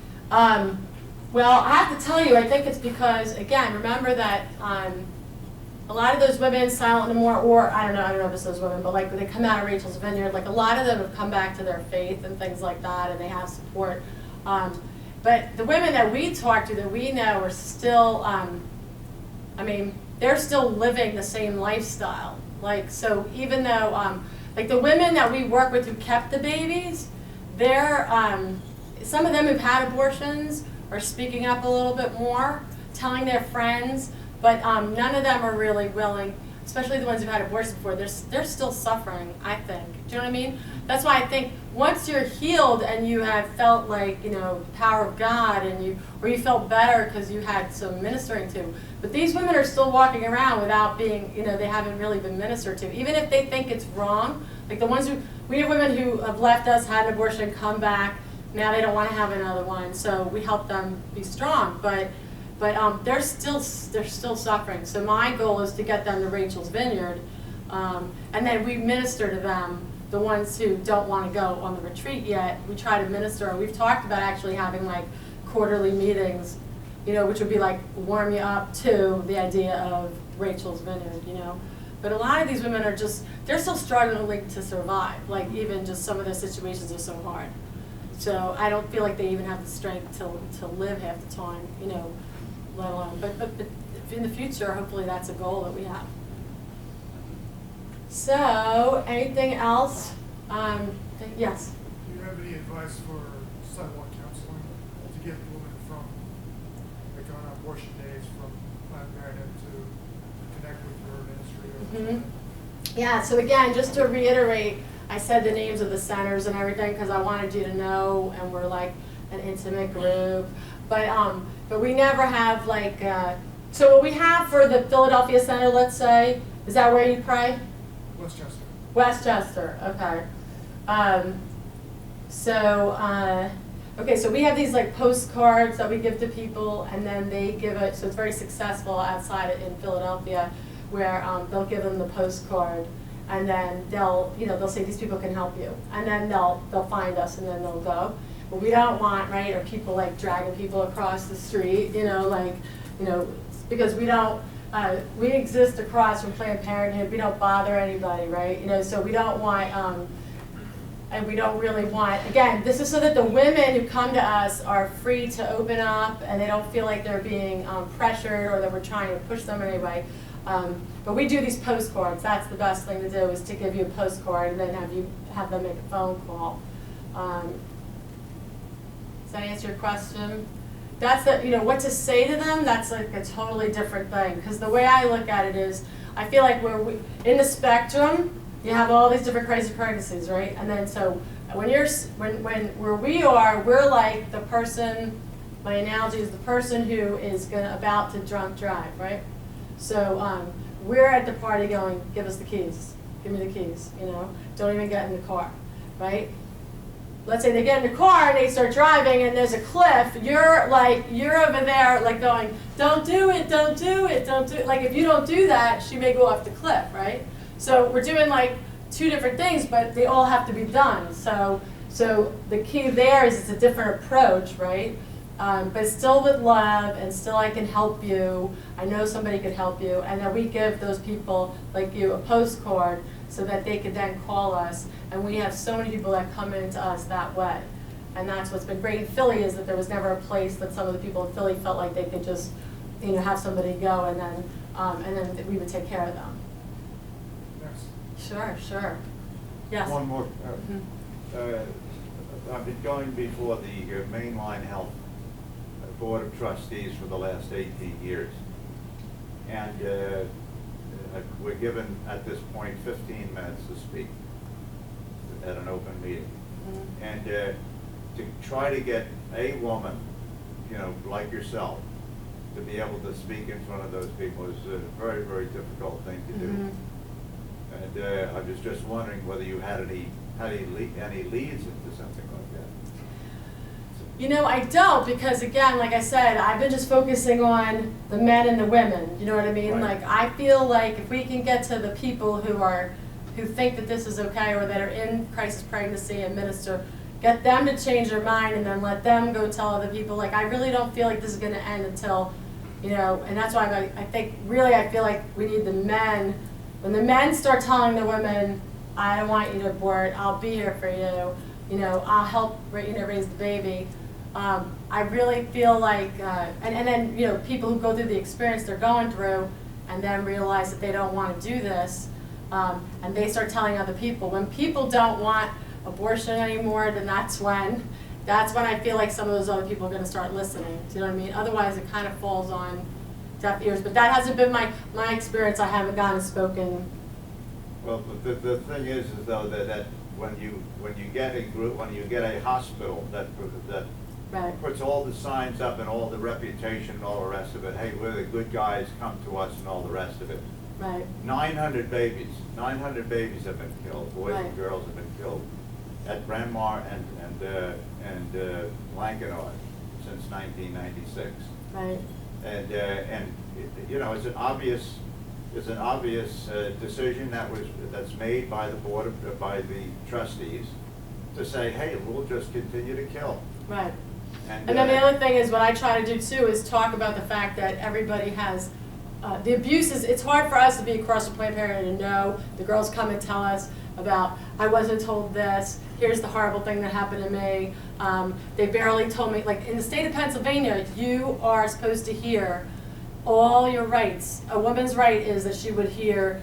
Well, I have to tell you, I think it's because, again, remember that a lot of those women, Silent No More, or I don't know if it's those women, but like they come out of Rachel's Vineyard, like a lot of them have come back to their faith and things like that, and they have support. But the women that we talk to, that we know, are still, I mean, they're still living the same lifestyle. Like, so even though, like the women that we work with who kept the babies, they're, some of them who've had abortions are speaking up a little bit more, telling their friends, but none of them are really willing, especially the ones who've had abortions before. They're still suffering, I think. Do you know what I mean? That's why I think once you're healed and you have felt like, you know, the power of God, and or you felt better because you had some ministering to. But these women are still walking around without being, you know, they haven't really been ministered to. Even if they think it's wrong, like the ones we have women who have left us, had an abortion, come back, now they don't want to have another one. So we help them be strong, but they're still suffering. So my goal is to get them to Rachel's Vineyard, and then we minister to them. The ones who don't want to go on the retreat yet, we try to minister. And we've talked about actually having like quarterly meetings, you know, which would be like warm you up to the idea of Rachel's Vineyard, you know. But a lot of these women are just, they're still struggling to survive. Like even just some of their situations are so hard. So I don't feel like they even have the strength to live half the time, you know, let alone. But in the future, hopefully that's a goal that we have. So, anything else? Yes? Do you have any advice for sidewalk counseling to get women from, like on abortion days, from Planned Parenthood to connect with your ministry? Or Yeah, so again, just to reiterate, I said the names of the centers and everything because I wanted you to know, and we're like an intimate group. But we never have like, so what we have for the Philadelphia Center, let's say, is that where you pray? Westchester. Westchester, okay. Okay, so we have these like postcards that we give to people, and then they give it, so it's very successful outside in Philadelphia, where they'll give them the postcard, and then they'll say these people can help you, and then they'll find us, and then they'll go. But we don't want, right, or people like dragging people across the street, because we don't. We exist across from Planned Parenthood. We don't bother anybody, right? So we don't want, and we don't really want, again, this is so that the women who come to us are free to open up and they don't feel like they're being pressured or that we're trying to push them in any way. But we do these postcards. That's the best thing to do, is to give you a postcard and then have them make a phone call. Does that answer your question? That's what to say to them, that's like a totally different thing. Because the way I look at it is, I feel like in the spectrum, you have all these different crazy pregnancies, right? And then so when where we are, we're like the person, my analogy is the person who is about to drunk drive, right? So we're at the party going, give us the keys, give me the keys, don't even get in the car, right? Let's say they get in the car and they start driving and there's a cliff, you're over there like going, don't do it, don't do it, don't do it. Like if you don't do that, she may go off the cliff, right? So we're doing like two different things, but they all have to be done. So the key there is it's a different approach, right? But still with love, and still I can help you. I know somebody could help you, and then we give those people like you a postcard so that they could then call us. And we have so many people that come into us that way. And that's what's been great in Philly, is that there was never a place that some of the people in Philly felt like they could just, have somebody go, and then we would take care of them. Next. Sure. Yes. One more. Mhm. I've been going before the Mainline Health Board of Trustees for the last 18 years. And we're given, at this point, 15 minutes to speak at an open meeting. Mhm. And to try to get a woman, like yourself, to be able to speak in front of those people is a very, very difficult thing to do. Mhm. And I was just wondering whether you had any leads into something like that. I don't, because again, like I said, I've been just focusing on the men and the women, you know what I mean? Right. Like, I feel like if we can get to the people who think that this is okay, or that are in crisis pregnancy and minister, get them to change their mind, and then let them go tell other people. Like, I really don't feel like this is gonna end until, and that's why I think, really, I feel like we need the men. When the men start telling the women, I don't want you to abort, I'll be here for you, I'll help, raise the baby. I really feel like, and then, people who go through the experience they're going through, and then realize that they don't want to do this, and they start telling other people. When people don't want abortion anymore, then that's when I feel like some of those other people are going to start listening. Do you know what I mean? Otherwise, it kind of falls on deaf ears. But that hasn't been my experience. I haven't gone and spoken. Well, the thing is though that when you get a group, when you get a hospital that Right. puts all the signs up and all the reputation and all the rest of it, hey, we're the good guys, come to us, and all the rest of it. Right. 900 babies have been killed, boys Right. and girls have been killed at Bryn Mawr and Lankenau since 1996. Right. And it's an obvious decision that's made by the by the trustees to say, hey, we'll just continue to kill. Right. And And then the other thing is, what I try to do too is talk about the fact that everybody has, the abuse is, it's hard for us to be across the Planned Parenthood and know. The girls come and tell us about, I wasn't told this, here's the horrible thing that happened to me. They barely told me, like in the state of Pennsylvania, you are supposed to hear all your rights. A woman's right is that she would hear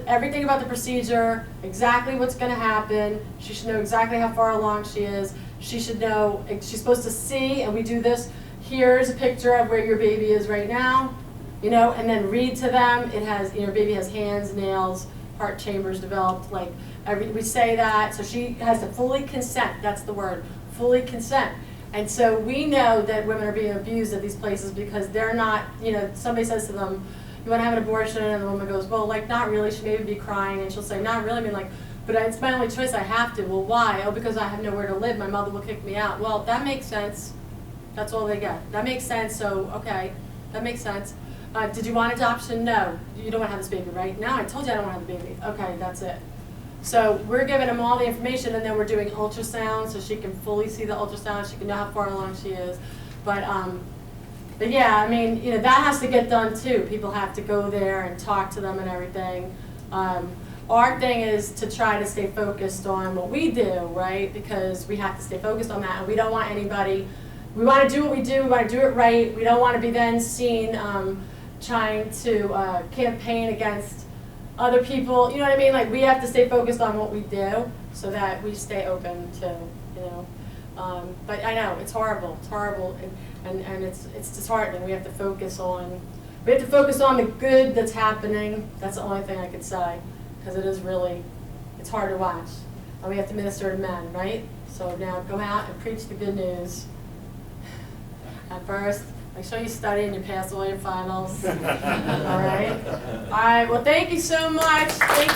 everything about the procedure, exactly what's going to happen. She should know exactly how far along she is. She should know, she's supposed to see, and we do this, here's a picture of where your baby is right now, and then read to them. It has, your baby has hands, nails, heart chambers developed, we say that, so she has to fully consent, that's the word, fully consent. And so we know that women are being abused at these places because they're not, somebody says to them, you want to have an abortion? And the woman goes, well, not really. She maybe be crying, and she'll say, not really. I mean, but it's my only choice. I have to. Well, why? Oh, because I have nowhere to live. My mother will kick me out. Well, that makes sense. That's all they get. That makes sense. So, okay, that makes sense. Did you want adoption? No. You don't want to have this baby, right? No, I told you I don't want to have the baby. Okay, that's it. So we're giving them all the information, and then we're doing ultrasound so she can fully see the ultrasound. She can know how far along she is. But yeah, I mean, that has to get done too. People have to go there and talk to them and everything. Our thing is to try to stay focused on what we do, right? Because we have to stay focused on that, and we don't want anybody, we want to do what we do, we want to do it right. We don't want to be then seen trying to campaign against other people, you know what I mean? We have to stay focused on what we do so that we stay open to, but I know, it's horrible, and it's disheartening. We have to focus on the good that's happening. That's the only thing I could say, because it is really, it's hard to watch. And we have to minister to men, right? So now go out and preach the good news. At first, make sure you study and you pass all your finals. All right? All right, well, thank you so much. Thank you.